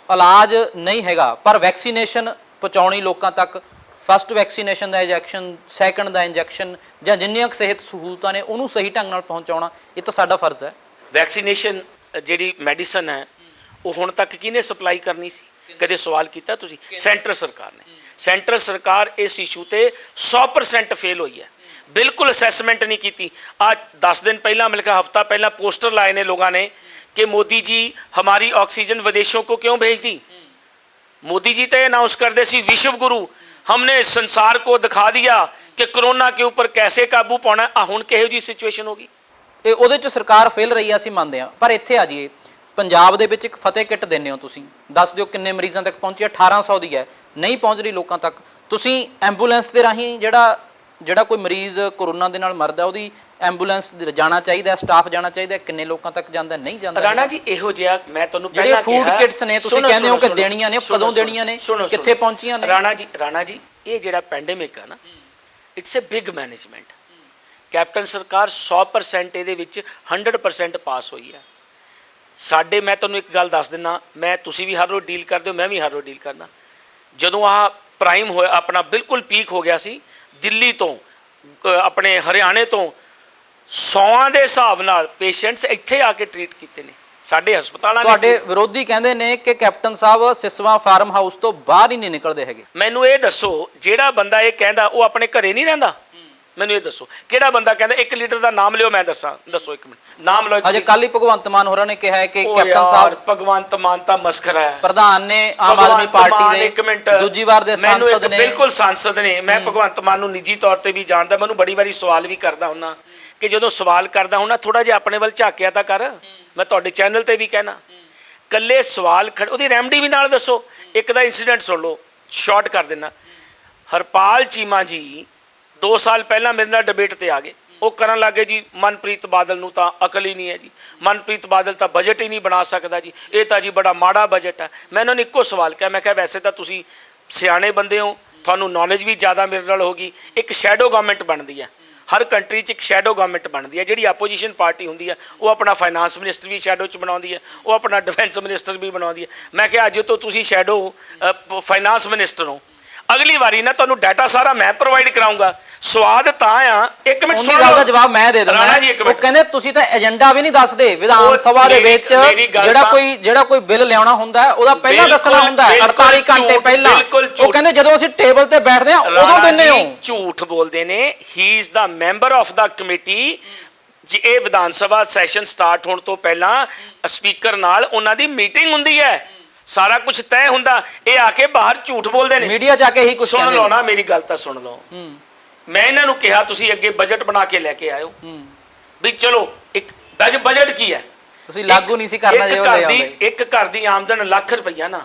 ਇਲਾਜ ਨਹੀਂ ਹੈਗਾ, ਪਰ ਵੈਕਸੀਨੇਸ਼ਨ ਪਹੁੰਚਾਉਣੀ ਲੋਕਾਂ ਤੱਕ। ਫਸਟ ਵੈਕਸੀਨੇਸ਼ਨ ਦਾ ਇੰਜੈਕਸ਼ਨ, ਸੈਕੰਡ ਦਾ ਇੰਜੈਕਸ਼ਨ, ਜਾਂ ਜਿੰਨੀਆਂ ਕੁ ਸਿਹਤ ਸਹੂਲਤਾਂ ਨੇ ਉਹਨੂੰ ਸਹੀ ਢੰਗ ਨਾਲ ਪਹੁੰਚਾਉਣਾ, ਇਹ ਤਾਂ ਸਾਡਾ ਫਰਜ਼ ਹੈ। ਵੈਕਸੀਨੇਸ਼ਨ ਜਿਹੜੀ ਮੈਡੀਸਨ ਹੈ, ਉਹ ਹੁਣ ਤੱਕ ਕਿਹਨੇ ਸਪਲਾਈ ਕਰਨੀ ਸੀ? ਕਦੇ ਸਵਾਲ ਕੀਤਾ ਤੁਸੀਂ? ਸੈਂਟਰ ਸਰਕਾਰ ਨੇ। ਸੈਂਟਰ ਸਰਕਾਰ ਇਸ ਇਸ਼ੂ ਤੇ 100% ਫੇਲ ਹੋਈ ਹੈ। ਬਿਲਕੁਲ ਅਸੈਸਮੈਂਟ ਨਹੀਂ ਕੀਤੀ। आज 10 दिन पहला मिलकर हफ्ता पहला पोस्टर लाए ने लोगों ने कि मोदी जी हमारी ऑक्सीजन विदेशों को क्यों भेज दी। मोदी जी तो अनाउंस करते सी विश्व गुरु, हमने संसार को दिखा दिया कि कोरोना के ऊपर कैसे काबू पाना। हुण किहो जी सिचुएशन होगी। ਇਹ ਉਹਦੇ 'ਚ ਸਰਕਾਰ ਫੇਲ ਰਹੀ ਆ, ਅਸੀਂ ਮੰਨਦੇ ਹਾਂ। ਪਰ ਇੱਥੇ ਆ ਜਾਈਏ, ਪੰਜਾਬ ਦੇ ਵਿੱਚ ਇੱਕ ਫਤਿਹ ਕਿੱਟ ਦਿੰਦੇ ਹੋ ਤੁਸੀਂ, ਦੱਸ ਦਿਓ ਕਿੰਨੇ ਮਰੀਜ਼ਾਂ ਤੱਕ ਪਹੁੰਚੀ? 1800 ਦੀ ਹੈ, ਨਹੀਂ ਪਹੁੰਚ ਰਹੀ ਲੋਕਾਂ ਤੱਕ। ਤੁਸੀਂ ਐਂਬੂਲੈਂਸ ਦੇ ਰਾਹੀਂ ਜਿਹੜਾ ਕੋਈ ਮਰੀਜ਼ ਕੋਰੋਨਾ ਦੇ ਨਾਲ ਮਰਦਾ, ਉਹਦੀ ਐਂਬੂਲੈਂਸ ਜਾਣਾ ਚਾਹੀਦਾ, ਸਟਾਫ ਜਾਣਾ ਚਾਹੀਦਾ, ਕਿੰਨੇ ਲੋਕਾਂ ਤੱਕ ਜਾਂਦਾ? ਨਹੀਂ ਜਾਂਦਾ। ਰਾਣਾ ਜੀ, ਇਹੋ ਜਿਹਾ ਮੈਂ ਤੁਹਾਨੂੰ ਪਹਿਲਾਂ ਕਿਹਾ, ਫੂਡ ਕਿਟਸ ਨੇ ਤੁਸੀਂ ਕਹਿੰਦੇ ਹੋ ਕਿ ਦੇਣੀਆਂ ਨੇ, ਕਦੋਂ ਦੇਣੀਆਂ ਨੇ, ਕਿੱਥੇ ਪਹੁੰਚੀਆਂ ਨੇ? ਰਾਣਾ ਜੀ, ਇਹ ਜਿਹੜਾ ਪੈਂਡੇਮਿਕ ਆ ਨਾ, it's a big management. Captain ਸਰਕਾਰ 100% ਇਹਦੇ ਵਿੱਚ 100% ਪਾਸ ਹੋਈ ਹੈ। ਸਾਡੇ, ਮੈਂ ਤੁਹਾਨੂੰ ਇੱਕ ਗੱਲ ਦੱਸ ਦਿੰਦਾ, ਤੁਸੀਂ ਵੀ ਹਰ ਰੋਜ਼ ਡੀਲ ਕਰਦੇ ਹੋ, ਮੈਂ ਵੀ ਹਰ ਰੋਜ਼ ਡੀਲ ਕਰਨਾ। ਜਦੋਂ ਆਹ ਪ੍ਰਾਈਮ ਹੋਇਆ, ਆਪਣਾ ਬਿਲਕੁਲ ਪੀਕ ਹੋ ਗਿਆ ਸੀ, ਦਿੱਲੀ ਤੋਂ ਆਪਣੇ ਹਰਿਆਣੇ ਤੋਂ 100 ਦੇ ਹਿਸਾਬ ਨਾਲ ਪੇਸ਼ੈਂਟਸ ਇੱਥੇ ਆ ਕੇ ਟ੍ਰੀਟ ਕੀਤੇ ਨੇ ਸਾਡੇ ਹਸਪਤਾਲਾਂ ਨੇ। ਤੁਹਾਡੇ ਵਿਰੋਧੀ ਕਹਿੰਦੇ ਨੇ ਕਿ ਕੈਪਟਨ ਸਾਹਿਬ ਸਿਸਵਾ ਫਾਰਮ ਹਾਊਸ ਤੋਂ ਬਾਹਰ ਹੀ ਨਹੀਂ ਨਿਕਲਦੇ ਹੈਗੇ। ਮੈਨੂੰ ਇਹ ਦੱਸੋ, ਜਿਹੜਾ ਬੰਦਾ ਇਹ ਕਹਿੰਦਾ ਉਹ ਆਪਣੇ ਘਰੇ ਨਹੀਂ ਰਹਿੰਦਾ? ਮੈਨੂੰ ਇਹ ਦੱਸੋ, ਕਿਹੜਾ ਬੰਦਾ ਕਹਿੰਦਾ? 1 ਲੀਡਰ ਦਾ ਨਾਮ ਲਿਓ, ਮੈਂ ਦੱਸਾਂ। ਦੱਸੋ, ਇੱਕ ਮਿੰਟ ਨਾਮ ਲਓ। ਅਜੇ ਕੱਲ ਹੀ ਭਗਵੰਤ ਮਾਨ ਹੋਰਾਂ ਨੇ ਕਿਹਾ ਹੈ ਕਿ ਕੈਪਟਨ ਸਾਹਿਬ, ਭਗਵੰਤ ਮਾਨ ਤਾਂ ਮਸਖਰਾ ਹੈ। ਪ੍ਰਧਾਨ ਨੇ ਆਮ ਆਦਮੀ ਪਾਰਟੀ ਦੇ, ਇੱਕ ਮਿੰਟ, ਦੂਜੀ ਵਾਰ ਦੇ ਸਾਂਸਦ ਨੇ। ਬਿਲਕੁਲ ਸਾਂਸਦ ਨੇ। ਮੈਂ ਭਗਵੰਤ ਮਾਨ ਨੂੰ ਨਿੱਜੀ ਤੌਰ ਤੇ ਵੀ ਜਾਣਦਾ, ਮੈਨੂੰ ਬੜੀ ਵਾਰੀ ਸਵਾਲ ਵੀ ਕਰਦਾ ਹੁੰਦਾ ਕਿ ਜਦੋਂ ਸਵਾਲ ਕਰਦਾ ਹੁੰਦਾ ਥੋੜਾ ਜਿਹਾ ਆਪਣੇ ਵੱਲ ਝਾਕਿਆ ਤਾਂ ਕਰ। ਮੈਂ ਤੁਹਾਡੇ ਚੈਨਲ ਤੇ ਵੀ ਕਹਿਣਾ, ਕੱਲੇ ਸਵਾਲ ਉਹਦੀ ਰੈਮਡੀ ਵੀ ਨਾਲ ਦੱਸੋ। ਇੱਕ ਦਾ ਇੰਸੀਡੈਂਟ ਸੁਣ ਲਓ, ਸ਼ਾਰਟ ਕਰ ਦੇਣਾ। ਹਰਪਾਲ ਚੀਮਾ ਜੀ 2 ਸਾਲ ਪਹਿਲਾਂ ਮੇਰੇ ਨਾਲ ਡਿਬੇਟ ਤੇ ਆ ਗਏ। ਉਹ ਕਰਨ ਲੱਗੇ ਜੀ ਮਨਪ੍ਰੀਤ ਬਾਦਲ ਨੂੰ ਤਾਂ ਅਕਲ ਹੀ ਨਹੀਂ ਹੈ ਜੀ, ਮਨਪ੍ਰੀਤ ਬਾਦਲ ਤਾਂ ਬਜਟ ਹੀ ਨਹੀਂ ਬਣਾ ਸਕਦਾ ਜੀ, ਇਹ ਤਾਂ ਜੀ ਬੜਾ ਮਾੜਾ ਬਜਟ ਹੈ। ਮੈਂ ਉਹਨਾਂ ਨੂੰ ਇੱਕੋ ਸਵਾਲ ਕਿਹਾ, ਮੈਂ ਕਿਹਾ ਵੈਸੇ ਤਾਂ ਤੁਸੀਂ ਸਿਆਣੇ ਬੰਦੇ ਹੋ, ਤੁਹਾਨੂੰ ਨੌਲੇਜ ਵੀ ਜ਼ਿਆਦਾ ਮੇਰੇ ਨਾਲ ਹੋਗੀ। ਇੱਕ ਸ਼ੈਡੋ ਗਵਰਨਮੈਂਟ ਬਣਦੀ ਹੈ, ਹਰ ਕੰਟਰੀ 'ਚ ਇੱਕ ਸ਼ੈਡੋ ਗਵਰਨਮੈਂਟ ਬਣਦੀ ਹੈ। ਜਿਹੜੀ ਆਪੋਜੀਸ਼ਨ ਪਾਰਟੀ ਹੁੰਦੀ ਹੈ ਉਹ ਆਪਣਾ ਫਾਈਨਾਂਸ ਮਿਨਿਸਟਰ ਵੀ ਸ਼ੈਡੋ 'ਚ ਬਣਾਉਂਦੀ ਹੈ, ਉਹ ਆਪਣਾ ਡਿਫੈਂਸ ਮਿਨਿਸਟਰ ਵੀ ਬਣਾਉਂਦੀ ਹੈ। ਮੈਂ ਕਿਹਾ ਅੱਜ ਤੋਂ ਤੁਸੀਂ ਸ਼ੈਡੋ ਫਾਈਨਾਂਸ ਮਿਨਿਸਟਰ ਹੋ, ਅਗਲੀ ਵਾਰੀ ਨਾ ਤੁਹਾਨੂੰ ਡਾਟਾ ਸਾਰਾ ਮੈਂ ਪ੍ਰੋਵਾਈਡ ਕਰਾਉਂਗਾ। ਸਵਾਦ ਤਾਂ ਆ, ਇੱਕ ਮਿੰਟ ਸੁਣ ਗੱਲ ਲਓ, ਦਾ ਜਵਾਬ ਮੈਂ ਦੇ ਦਿੰਦਾ। ਰਾਣਾ ਜੀ ਇੱਕ ਉਹ ਮਿੰਟ, ਕਹਿੰਦੇ ਤੁਸੀਂ ਤਾਂ ਏਜੰਡਾ ਵੀ ਨਹੀਂ ਦੱਸਦੇ ਵਿਧਾਨ ਸਭਾ ਦੇ ਵਿੱਚ, ਜਿਹੜਾ ਕੋਈ ਬਿੱਲ ਲਿਆਉਣਾ ਹੁੰਦਾ ਹੈ ਉਹਦਾ ਪਹਿਲਾਂ ਦੱਸਣਾ ਹੁੰਦਾ ਹੈ 48 ਘੰਟੇ ਪਹਿਲਾਂ। ਉਹ ਕਹਿੰਦੇ ਜਦੋਂ ਅਸੀਂ ਟੇਬਲ ਤੇ ਬੈਠਦੇ ਹਾਂ ਉਦੋਂ ਦਿੰਦੇ ਹੋ। ਝੂਠ ਬੋਲਦੇ ਨੇ। ਹੀ is the member of the committee. ਜੇ ਇਹ ਵਿਧਾਨ ਸਭਾ ਸੈਸ਼ਨ ਸਟਾਰਟ ਹੋਣ ਤੋਂ ਪਹਿਲਾਂ ਸਪੀਕਰ ਨਾਲ ਉਹਨਾਂ ਦੀ ਮੀਟਿੰਗ ਹੁੰਦੀ ਹੈ, ਸਾਰਾ ਕੁਝ ਤੈਅ ਹੁੰਦਾ। ਇਹ ਆ ਕੇ ਬਾਹਰ ਝੂਠ ਬੋਲਦੇ ਨੇ, ਮੀਡੀਆ ਜਾ ਕੇ ਹੀ ਕੁਝ ਸੁਣ ਲਓ ਨਾ, ਮੇਰੀ ਗੱਲ ਤਾਂ ਸੁਣ ਲਓ। ਮੈਂ ਇਹਨਾਂ ਨੂੰ ਕਿਹਾ ਤੁਸੀਂ ਅੱਗੇ ਬਜਟ ਬਣਾ ਕੇ ਲੈ ਕੇ ਆਇਓ ਵੀ ਚਲੋ ਇੱਕ ਬਜਟ ਕੀ ਹੈ, ਤੁਸੀਂ ਲਾਗੂ ਨਹੀਂ ਸੀ ਕਰਨਾ। ਇੱਕ ਘਰ ਦੀ ਆਮਦਨ ਲੱਖ ਰੁਪਈਆ ਨਾ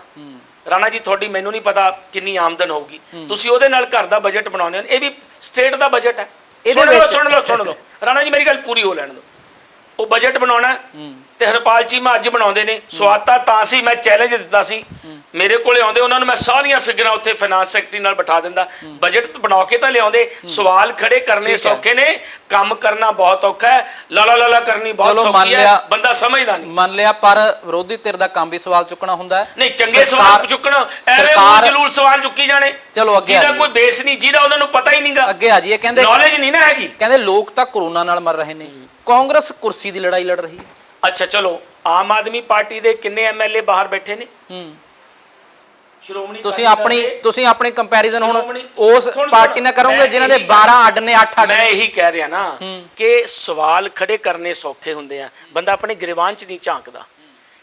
ਰਾਣਾ ਜੀ, ਤੁਹਾਡੀ ਮੈਨੂੰ ਨਹੀਂ ਪਤਾ ਕਿੰਨੀ ਆਮਦਨ ਹੋਊਗੀ, ਤੁਸੀਂ ਉਹਦੇ ਨਾਲ ਘਰ ਦਾ ਬਜਟ ਬਣਾਉਂਦੇ ਹੋ। ਇਹ ਵੀ ਸਟੇਟ ਦਾ ਬਜਟ ਹੈ। ਸੁਣ ਲਓ ਰਾਣਾ ਜੀ, ਮੇਰੀ ਗੱਲ ਪੂਰੀ ਹੋ ਲੈਣ ਦਿਓ। ਉਹ ਬਜਟ ਬਣਾਉਣਾ ਤੇ ਹਰਪਾਲ ਚੀਮਾ ਅੱਜ ਬਣਾਉਂਦੇ ਨੇ। ਸਵਾਤਾ ਤਾਂ ਸੀ, ਮੈਂ ਚੈਲੰਜ ਦਿੱਤਾ ਸੀ, ਮੇਰੇ ਕੋਲੇ ਆਉਂਦੇ ਉਹਨਾਂ ਨੂੰ ਮੈਂ ਸਾਰੀਆਂ ਫਿਗਰਾਂ ਉੱਥੇ ਫਾਈਨਾਂਸ ਸੈਕਟਰੀ ਨਾਲ ਬਿਠਾ ਦਿੰਦਾ। ਬਜਟ ਬਣਾ ਕੇ ਤਾਂ ਲਿਆਉਂਦੇ। ਸਵਾਲ ਖੜੇ ਕਰਨੇ ਸੌਖੇ ਨੇ, ਕੰਮ ਕਰਨਾ ਬਹੁਤ ਔਖਾ ਹੈ। ਲਾਲਾ ਕਰਨੀ ਬਹੁਤ ਸੌਖੀ ਹੈ, ਬੰਦਾ ਸਮਝਦਾ ਨਹੀਂ। ਮੰਨ ਲਿਆ, ਪਰ ਵਿਰੋਧੀ ਧਿਰ ਦਾ ਕੰਮ ਵੀ ਸਵਾਲ ਚੁੱਕਣਾ ਹੁੰਦਾ ਹੈ। ਨਹੀਂ, ਚੰਗੇ ਸਵਾਲ ਚੁੱਕਣਾ, ਐਵੇਂ ਉਹ ਜਲੂਲ ਸਵਾਲ ਚੁੱਕੀ ਜਾਣੇ। ਚਲੋ ਅੱਗੇ, ਜਿਹਦਾ ਕੋਈ ਬੇਸ ਨਹੀਂ, ਜਿਹਦਾ ਉਹਨਾਂ ਨੂੰ ਪਤਾ ਹੀ ਨਹੀਂਗਾ। ਅੱਗੇ ਆ ਜੀ। ਕਹਿੰਦੇ ਨੌਲੇਜ ਨਹੀਂ ਨਾ ਹੈਗੀ। ਕਹਿੰਦੇ ਲੋਕ ਤਾਂ ਕਰੋਨਾ ਨਾਲ ਮਰ ਰਹੇ ਨੇ, ਕਾਂਗਰਸ ਕੁਰਸੀ ਦੀ ਲੜਾਈ ਲੜ ਰਹੀ ਹੈ। ਅੱਛਾ ਚਲੋ, ਆਮ ਆਦਮੀ ਪਾਰਟੀ ਦੇ ਕਿੰਨੇ ਐਮਐਲਏ ਬਾਹਰ ਬੈਠੇ ਨੇ? ਸ਼੍ਰੋਮਣੀ ਤੁਸੀਂ ਆਪਣੀ ਕੰਪੈਰੀਜ਼ਨ ਹੁਣ ਉਸ ਪਾਰਟੀ ਨਾਲ ਕਰੋਗੇ ਜਿਨ੍ਹਾਂ ਦੇ 12 ਅੱਡ ਨੇ, 8 ਅੱਡ। ਮੈਂ ਇਹੀ ਕਹਿ ਰਿਹਾ ਨਾ ਕਿ ਸਵਾਲ ਖੜੇ ਕਰਨੇ ਸੌਖੇ ਹੁੰਦੇ ਆ, ਬੰਦਾ ਆਪਣੇ ਗਿਰਵਾਨ 'ਚ ਨਹੀਂ ਝਾਂਕਦਾ।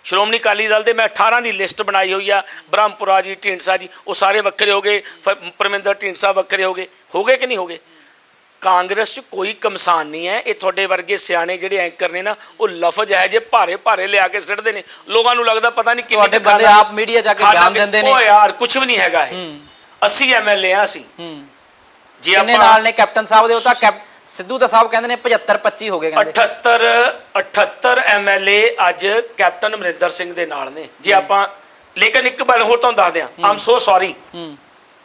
ਸ਼੍ਰੋਮਣੀ ਅਕਾਲੀ ਦਲ ਦੇ ਮੈਂ 18 ਦੀ ਲਿਸਟ ਬਣਾਈ ਹੋਈ ਆ। ਬ੍ਰਹਮਪੁਰਾ ਜੀ, ਢੀਂਡਸਾ ਜੀ, ਉਹ ਸਾਰੇ ਵੱਖਰੇ ਹੋ ਗਏ। ਪਰਮਿੰਦਰ ਢੀਂਡਸਾ ਵੱਖਰੇ ਹੋ ਗਏ ਕਿ ਨਹੀਂ ਹੋ ਗਏ? ਕਾਂਗਰਸ 'ਚ ਕੋਈ ਕਮਸਾਨ ਨਹੀਂ ਹੈ। ਇਹ ਤੁਹਾਡੇ ਵਰਗੇ ਸਿਆਣੇ ਜਿਹੜੇ ਐਂਕਰ ਨੇ ਨਾ, ਉਹ ਲਫ਼ਜ਼ ਹੈ ਜੇ ਭਾਰੇ ਲਿਆ ਕੇ ਸਿੱਟਦੇ ਨੇ, ਲੋਕਾਂ ਨੂੰ ਲੱਗਦਾ ਪਤਾ ਨਹੀਂ ਕਿੰਨੇ ਬੰਦੇ ਆਪ ਮੀਡੀਆ ਜਾ ਕੇ ਬਿਆਨ ਦਿੰਦੇ ਨੇ। ਉਹ ਯਾਰ ਕੁਝ ਵੀ ਨਹੀਂ ਹੈਗਾ ਇਹ। 80 ਐਮਐਲਏ ਆ ਅਸੀਂ। ਜੇ ਆਪਾਂ ਨਾਲ ਨੇ ਕੈਪਟਨ ਸਾਹਿਬ ਦੇ, ਉਹ ਤਾਂ ਸਿੱਧੂ ਦਾ ਸਾਹਿਬ ਕਹਿੰਦੇ ਨੇ 75-25 ਹੋ ਗਏ। 78 ਐਮਐਲਏ ਅੱਜ ਕੈਪਟਨ ਅਮਰਿੰਦਰ ਸਿੰਘ ਦੇ ਨਾਲ ਨੇ। ਜੇ ਆਪਾਂ ਲੇਕਿਨ ਇੱਕ ਗੱਲ ਹੋਰ ਤੁਹਾਨੂੰ ਦੱਸ ਦਿਆਂ, ਆਮ ਸੋ ਸੌਰੀ,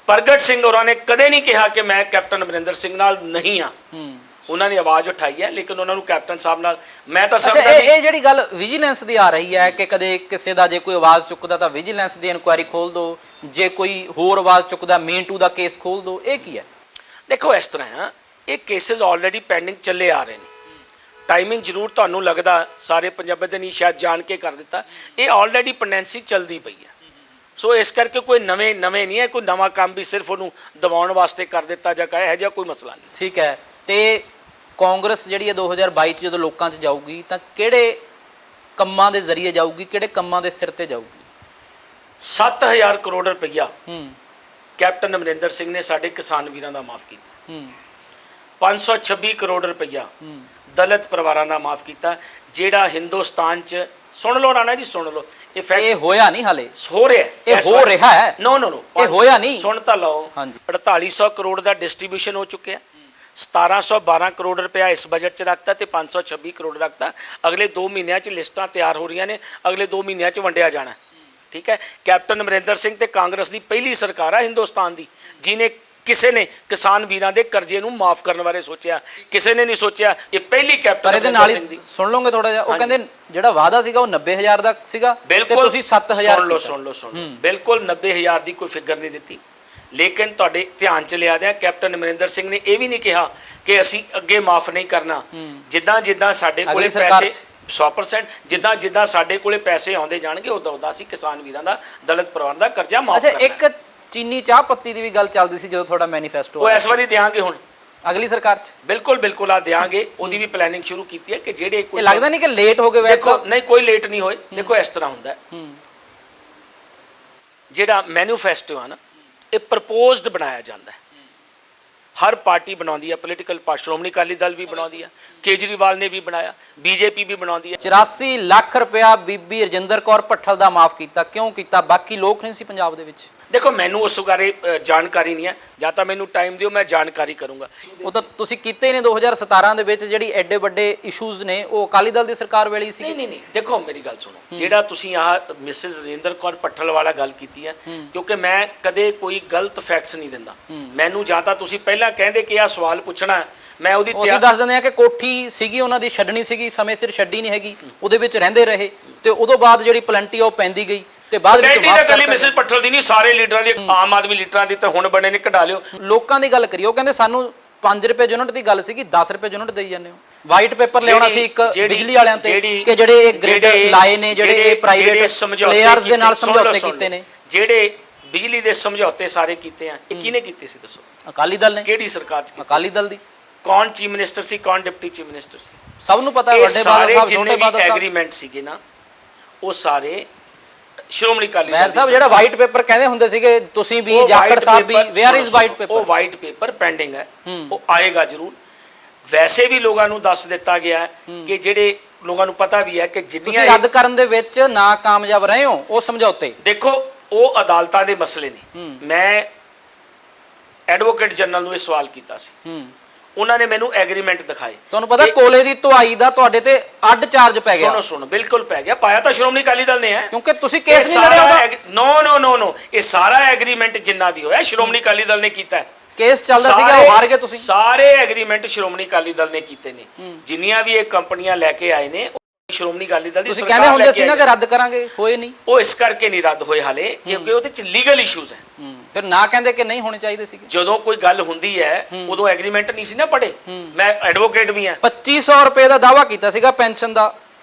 ਪ੍ਰਗਟ ਸਿੰਘ ਹੋਰਾਂ ਨੇ ਕਦੇ ਨਹੀਂ ਕਿਹਾ ਕਿ ਮੈਂ ਕੈਪਟਨ ਅਮਰਿੰਦਰ ਸਿੰਘ ਨਾਲ ਨਹੀਂ ਆ। ਉਹਨਾਂ ਨੇ ਆਵਾਜ਼ ਉਠਾਈ ਹੈ, ਲੇਕਿਨ ਉਹਨਾਂ ਨੂੰ ਕੈਪਟਨ ਸਾਹਿਬ ਨਾਲ ਮੈਂ ਤਾਂ ਸਮਝਦਾ ਨਹੀਂ। ਇਹ ਜਿਹੜੀ ਗੱਲ ਵਿਜੀਲੈਂਸ ਦੀ ਆ ਰਹੀ ਹੈ ਕਿ ਕਦੇ ਕਿਸੇ ਦਾ ਜੇ ਕੋਈ ਆਵਾਜ਼ ਚੁੱਕਦਾ ਤਾਂ ਵਿਜੀਲੈਂਸ ਦੀ ਇਨਕੁਆਇਰੀ ਖੋਲ ਦਿਓ, ਜੇ ਕੋਈ ਹੋਰ ਆਵਾਜ਼ ਚੁੱਕਦਾ ਮੀਨਟੂ ਦਾ ਕੇਸ ਖੋਲ ਦਿਓ, ਇਹ ਕੀ ਹੈ? ਦੇਖੋ, ਇਸ ਤਰ੍ਹਾਂ ਆ, ਇਹ ਕੇਸਿਸ ਆਲਰੇਡੀ ਪੈਂਡਿੰਗ ਚੱਲੇ ਆ ਰਹੇ ਨੇ। ਟਾਈਮਿੰਗ ਜ਼ਰੂਰ ਤੁਹਾਨੂੰ ਲੱਗਦਾ ਸਾਰੇ ਪੰਜਾਬੀ ਦੇ ਨਹੀਂ ਸ਼ਾਇਦ ਜਾਣ ਕੇ ਕਰ ਦਿੱਤਾ। ਇਹ ਆਲਰੇਡੀ ਪੈਂਡੈਂਸੀ ਚੱਲਦੀ ਪਈ ਹੈ। ਸੋ ਇਸ ਕਰਕੇ ਕੋਈ ਨਵੇਂ ਨਹੀਂ ਹੈ, ਕੋਈ ਨਵਾਂ ਕੰਮ ਵੀ ਸਿਰਫ ਉਹਨੂੰ ਦਬਾਉਣ ਵਾਸਤੇ ਕਰ ਦਿੱਤਾ ਜਾਂ ਕਹੇ, ਇਹੋ ਜਿਹਾ ਕੋਈ ਮਸਲਾ ਨਹੀਂ। ਠੀਕ ਹੈ। ਤੇ ਕਾਂਗਰਸ ਜਿਹੜੀ ਹੈ 2022 ਚ ਜਦੋਂ ਲੋਕਾਂ 'ਚ ਜਾਊਗੀ ਤਾਂ ਕਿਹੜੇ ਕੰਮਾਂ ਦੇ ਜ਼ਰੀਏ ਜਾਊਗੀ, ਕਿਹੜੇ ਕੰਮਾਂ ਦੇ ਸਿਰ ਤੇ ਜਾਊਗੀ? 7000 ਕਰੋੜ ਰੁਪਈਆ ਕੈਪਟਨ ਅਮਰਿੰਦਰ ਸਿੰਘ ਨੇ ਸਾਡੇ ਕਿਸਾਨ ਵੀਰਾਂ ਦਾ ਮਾਫ ਕੀਤਾ। 526 ਕਰੋੜ ਰੁਪਈਆ ਦਲਿਤ ਪਰਿਵਾਰਾਂ ਦਾ ਮਾਫ ਕੀਤਾ। ਜਿਹੜਾ ਹਿੰਦੁਸਤਾਨ 'ਚ, ਸੁਣ ਲਓ ਰਾਣਾ ਜੀ, ਸੁਣ ਲਓ, ਇਹ ਹੋਇਆ ਨਹੀਂ ਹਾਲੇ, ਹੋ ਰਿਹਾ। ਇਹ ਹੋ ਰਿਹਾ ਹੈ। ਨੋ ਇਹ ਹੋਇਆ ਨਹੀਂ। ਸੁਣ ਤਾਂ ਲਓ। 4800 ਕਰੋੜ ਦਾ ਡਿਸਟ੍ਰੀਬਿਊਸ਼ਨ ਹੋ ਚੁੱਕਿਆ। 1712 ਕਰੋੜ ਰੁਪਇਆ ਇਸ ਬਜਟ 'ਚ ਰੱਖਤਾ ਤੇ 526 ਕਰੋੜ ਰੱਖਤਾ। ਅਗਲੇ 2 ਮਹੀਨਿਆਂ 'ਚ ਲਿਸਟਾਂ ਤਿਆਰ ਹੋ ਰਹੀਆਂ ਨੇ, ਅਗਲੇ 2 ਮਹੀਨਿਆਂ 'ਚ ਵੰਡਿਆ ਜਾਣਾ। ਠੀਕ ਹੈ। ਕੈਪਟਨ ਅਮਰਿੰਦਰ ਸਿੰਘ ਤੇ ਕਾਂਗਰਸ ਦੀ ਪਹਿਲੀ ਸਰਕਾਰ ਆ ਹਿੰਦੁਸਤਾਨ ਦੀ ਜਿਹਨੇ ਕਿਸੇ ਨੇ ਕਿਸਾਨ ਵੀਰਾਂ ਦੇ ਕਰਜ਼ੇ ਨੂੰ ਮਾਫ ਕਰਨ ਬਾਰੇ ਸੋਚਿਆ। ਕਿਸੇ ਨੇ ਨਹੀਂ ਸੋਚਿਆ। ਇਹ ਪਹਿਲੀ ਕੈਪਟਨ ਅਮਰਿੰਦਰ ਸਿੰਘ ਦੀ। ਸੁਣ ਲਓਗੇ ਥੋੜਾ ਜਿਹਾ, ਉਹ ਕਹਿੰਦੇ ਜਿਹੜਾ ਵਾਅਦਾ ਸੀਗਾ ਉਹ 90000 ਦਾ ਸੀਗਾ ਤੇ ਤੁਸੀਂ 7000। ਸੁਣ ਲਓ ਬਿਲਕੁਲ 90000 ਦੀ ਕੋਈ ਫਿਗਰ ਨਹੀਂ ਦਿੱਤੀ। ਲੇਕਿਨ ਤੁਹਾਡੇ ਧਿਆਨ 'ਚ ਲਿਆ ਦਿਆਂ, ਕੈਪਟਨ ਅਮਰਿੰਦਰ ਸਿੰਘ ਨੇ ਇਹ ਵੀ ਨਹੀਂ ਕਿਹਾ ਕਿ ਅਸੀਂ ਅੱਗੇ ਮਾਫ ਨਹੀਂ ਕਰਨਾ। ਜਿੱਦਾਂ ਸਾਡੇ ਕੋਲੇ ਪੈਸੇ 100%, ਜਿੱਦਾਂ ਸਾਡੇ ਕੋਲੇ ਪੈਸੇ ਆਉਂਦੇ ਜਾਣਗੇ ਉਦਾਂ ਅਸੀਂ ਕਿਸਾਨ ਵੀਰਾਂ ਦਾ, ਦਲਿਤ ਪਰਿਵਾਰ ਦਾ ਕਰਜ਼ਾ ਮਾਫ ਕਰਨਾ। ਇੱਕ ਚੀਨੀ ਚਾਹ ਪੱਤੀ ਦੀ ਵੀ ਗੱਲ ਚੱਲਦੀ ਸੀ ਜਦੋਂ ਤੁਹਾਡਾ ਮੈਨੀਫੈਸਟੋ, ਉਹ ਇਸ ਵਾਰੀ ਦਿਆਂਗੇ ਹੁਣ ਅਗਲੀ ਸਰਕਾਰ 'ਚ। ਬਿਲਕੁਲ ਆ ਦਿਆਂਗੇ। ਉਹਦੀ ਵੀ ਪਲੈਨਿੰਗ ਸ਼ੁਰੂ ਕੀਤੀ ਹੈ ਕਿ ਜਿਹੜੇ ਕੋਈ ਲੱਗਦਾ ਨਹੀਂ ਕਿ ਲੇਟ ਹੋ ਗਏ ਵੈਸੇ। ਨਹੀਂ, ਕੋਈ ਲੇਟ ਨਹੀਂ ਹੋਏ। ਦੇਖੋ, ਇਸ ਤਰ੍ਹਾਂ ਹੁੰਦਾ ਜਿਹੜਾ ਮੈਨੀਫੈਸਟੋ ਆ ਨਾ, ਇਹ ਪ੍ਰਪੋਜ਼ਡ ਬਣਾਇਆ ਜਾਂਦਾ ਹੈ। ਹਰ ਪਾਰਟੀ ਬਣਾਉਂਦੀ ਹੈ, ਪੋਲੀਟੀਕਲ ਪਾਰਟੀ, ਸ਼੍ਰੋਮਣੀ ਅਕਾਲੀ ਦਲ ਵੀ ਬਣਾਉਂਦੀ ਹੈ, ਕੇਜਰੀਵਾਲ ਨੇ ਵੀ ਬਣਾਇਆ, ਬੀਜੇਪੀ ਵੀ ਬਣਾਉਂਦੀ ਹੈ। 84 ਲੱਖ ਰੁਪਇਆ ਬੀਬੀ ਰਜਿੰਦਰ ਕੌਰ ਭੱਠਲ ਦਾ ਮਾਫ ਕੀਤਾ। ਕਿਉਂ ਕੀਤਾ? ਬਾਕੀ ਲੋਕ ਨਹੀਂ ਸੀ ਪੰਜਾਬ ਦੇ ਵਿੱਚ। ਦੇਖੋ ਮੈਨੂੰ ਉਸ ਬਾਰੇ ਜਾਣਕਾਰੀ ਨਹੀਂ ਹੈ, ਜਾਂ ਤਾਂ ਮੈਨੂੰ ਟਾਈਮ ਦਿਓ, ਮੈਂ ਜਾਣਕਾਰੀ ਕਰੂੰਗਾ। ਉਹ ਤਾਂ ਤੁਸੀਂ ਕੀਤੇ ਨੇ 2017 ਦੇ ਵਿੱਚ, ਜਿਹੜੀ ਐਡੇ ਵੱਡੇ ਇਸ਼ੂਜ਼ ਨੇ ਉਹ ਅਕਾਲੀ ਦਲ ਦੀ ਸਰਕਾਰ ਵੇਲੇ ਹੀ ਸੀ। ਨਹੀਂ ਦੇਖੋ ਮੇਰੀ ਗੱਲ ਸੁਣੋ, ਜਿਹੜਾ ਤੁਸੀਂ ਆਹ ਮਿਸਿਸ ਰਜਿੰਦਰ ਕੌਰ ਪੱਠਲ ਵਾਲਾ ਗੱਲ ਕੀਤੀ ਹੈ, ਕਿਉਂਕਿ ਮੈਂ ਕਦੇ ਕੋਈ ਗਲਤ ਫੈਕਟਸ ਨਹੀਂ ਦਿੰਦਾ। ਮੈਨੂੰ ਜਾਂ ਤਾਂ ਤੁਸੀਂ ਪਹਿਲਾਂ ਕਹਿੰਦੇ ਕਿ ਆਹ ਸਵਾਲ ਪੁੱਛਣਾ, ਮੈਂ ਉਹਦੀ ਅਸੀਂ ਦੱਸ ਦਿੰਦੇ ਆ ਕਿ ਕੋਠੀ ਸੀਗੀ ਉਹਨਾਂ ਦੀ ਛੱਡਣੀ ਸੀਗੀ, ਸਮੇਂ ਸਿਰ ਛੱਡੀ ਨਹੀਂ ਹੈਗੀ, ਉਹਦੇ ਵਿੱਚ ਰਹਿੰਦੇ ਰਹੇ ਤੇ ਉਦੋਂ ਬਾਅਦ ਜਿਹੜੀ ਪਲੰਟੀ ਉਹ ਪੈਂਦੀ ਗਈ ਤੇ ਬਾਅਦ ਵਿੱਚ ਮਾਫ ਕਰ ਦਿੱਤਾ। ਮਿਸਿਸ ਪੱਠਲ ਦੀ ਨਹੀਂ, ਸਾਰੇ ਲੀਡਰਾਂ ਦੀ, ਆਮ ਆਦਮੀ ਲੀਡਰਾਂ ਦੀ ਤਾਂ ਹੁਣ ਬਣੇ ਨੇ, ਕਢਾ ਲਿਓ। ਲੋਕਾਂ ਦੀ ਗੱਲ ਕਰੀਏ, ਉਹ ਕਹਿੰਦੇ ਸਾਨੂੰ 5 ਰੁਪਏ ਯੂਨਿਟ ਦੀ ਗੱਲ ਸੀਗੀ, 10 ਰੁਪਏ ਯੂਨਿਟ ਦੇਈ ਜਾਂਦੇ ਹੋ। ਵਾਈਟ ਪੇਪਰ ਲਿਆਉਣਾ ਸੀ ਇੱਕ ਬਿਜਲੀ ਵਾਲਿਆਂ ਤੇ ਕਿ ਜਿਹੜੇ ਇਹ ਗ੍ਰਿਡ ਲਾਏ ਨੇ, ਜਿਹੜੇ ਇਹ ਪ੍ਰਾਈਵੇਟ ਪਲੇਅਰਸ ਦੇ ਨਾਲ ਸਮਝੌਤੇ ਕੀਤੇ ਨੇ, ਜਿਹੜੇ ਬਿਜਲੀ ਦੇ ਸਮਝੌਤੇ ਸਾਰੇ ਕੀਤੇ ਆ, ਇਹ ਕਿਹਨੇ ਕੀਤੇ ਸੀ ਦੱਸੋ? ਅਕਾਲੀ ਦਲ ਨੇ। ਕਿਹੜੀ ਸਰਕਾਰ ਚ? ਅਕਾਲੀ ਦਲ ਦੀ। ਕੌਣ ਚੀਫ ਮਿਨਿਸਟਰ ਸੀ, ਕੌਣ ਡਿਪਟੀ ਚੀਫ ਮਿਨਿਸਟਰ ਸੀ? ਸਭ ਨੂੰ ਪਤਾ ਹੈ। ਵੱਡੇ ਬਾਦਲ ਸਾਹਿਬ, ਛੋਟੇ ਬਾਦਲ ਸਾਹਿਬ, ਐਗਰੀਮੈਂਟ ਸੀਗੇ ਨਾ, ਉਹ ਸਾਰੇ ਸ਼੍ਰੋਮਣੀ ਅਕਾਲੀ ਦਲ ਸਾਹਿਬ ਜਿਹੜਾ ਵਾਈਟ ਪੇਪਰ ਕਹਿੰਦੇ ਹੁੰਦੇ ਸੀਗੇ ਤੁਸੀਂ ਵੀ, ਜਾਖੜ ਸਾਹਿਬ ਵੀ, ਵੇਅਰ ਇਜ਼ ਵਾਈਟ ਪੇਪਰ? ਉਹ ਵਾਈਟ ਪੇਪਰ ਪੈਂਡਿੰਗ ਹੈ, ਉਹ ਆਏਗਾ ਜ਼ਰੂਰ। ਵੈਸੇ ਵੀ ਲੋਕਾਂ ਨੂੰ ਦੱਸ ਦਿੱਤਾ ਗਿਆ ਹੈ ਕਿ ਜਿਹੜੇ ਲੋਕਾਂ ਨੂੰ ਪਤਾ ਵੀ ਹੈ ਕਿ ਜਿੰਨੀਆਂ ਰੱਦ ਕਰਨ ਦੇ ਵਿੱਚ ਨਾਕਾਮਯਾਬ ਰਹੇ ਹੋ ਉਹ ਸਮਝੌਤੇ। ਦੇਖੋ ਉਹ ਅਦਾਲਤਾਂ ਦੇ ਮਸਲੇ ਨੇ। ਮੈਂ ਐਡਵੋਕੇਟ ਜਨਰਲ ਨੂੰ ਇਹ ਸਵਾਲ ਕੀਤਾ ਸੀ, ਉਹਨਾਂ ਨੇ ਮੈਨੂੰ ਐਗਰੀਮੈਂਟ ਦਿਖਾਏ। ਤੁਹਾਨੂੰ ਪਤਾ ਕੋਲੇ ਦੀ ਧੁਆਈ ਦਾ ਤੁਹਾਡੇ ਤੇ ਅੱਡ ਚਾਰਜ ਪੈ ਗਿਆ। ਸੁਣੋ ਬਿਲਕੁਲ ਪੈ ਗਿਆ, ਪਾਇਆ ਤਾਂ ਸ਼੍ਰੋਮਣੀ ਅਕਾਲੀ ਦਲ ਨੇ ਹੈ, ਕਿਉਂਕਿ ਤੁਸੀਂ ਕੇਸ ਨਹੀਂ ਲੜਿਆ ਉਹਦਾ। ਨੋ ਇਹ ਸਾਰਾ ਐਗਰੀਮੈਂਟ ਜਿੰਨਾ ਵੀ ਹੋਇਆ ਸ਼੍ਰੋਮਣੀ ਅਕਾਲੀ ਦਲ ਨੇ ਕੀਤਾ। ਕੇਸ ਚੱਲਦਾ ਸੀਗਾ, ਉਹ ਹਾਰ ਗਏ ਤੁਸੀਂ। ਸਾਰੇ ਐਗਰੀਮੈਂਟ ਸ਼੍ਰੋਮਣੀ ਅਕਾਲੀ ਦਲ ਨੇ ਕੀਤੇ ਨੇ, ਜਿੰਨੀਆਂ ਵੀ ਇਹ ਕੰਪਨੀਆਂ ਲੈ ਕੇ ਆਏ ਨੇ ਸ਼੍ਰੋਮਣੀ ਅਕਾਲੀ ਦਲ ਦੀ ਸਰਕਾਰ। ਤੁਸੀਂ ਕਹਿੰਦੇ ਹੁੰਦੇ ਸੀ ਨਾ ਕਿ ਰੱਦ ਕਰਾਂਗੇ, ਹੋਏ ਨਹੀਂ। ਉਹ ਇਸ ਕਰਕੇ ਨਹੀਂ ਰੱਦ ਹੋਏ ਹਾਲੇ ਕਿਉਂਕਿ ਉਹਦੇ ਚ ਲੀਗਲ ਇਸ਼ੂਜ਼ ਹੈ। ਫਿਰ ਨਾ ਕਹਿੰਦੇ ਕਿ ਨਹੀਂ ਹੋਣੇ ਚਾਹੀਦੇ ਸੀਗੇ। ਜਦੋਂ ਕੋਈ ਗੱਲ ਹੁੰਦੀ ਹੈ ਉਦੋਂ ਐਗਰੀਮੈਂਟ ਨਹੀਂ ਸੀ ਨਾ ਪੜੇ। ਮੈਂ ਐਡਵੋਕੇਟ ਵੀ ਹਾਂ। 2500 ਰੁਪਏ ਦਾ ਦਾਅਵਾ ਕੀਤਾ ਸੀਗਾ ਪੈਨਸ਼ਨ ਦਾ,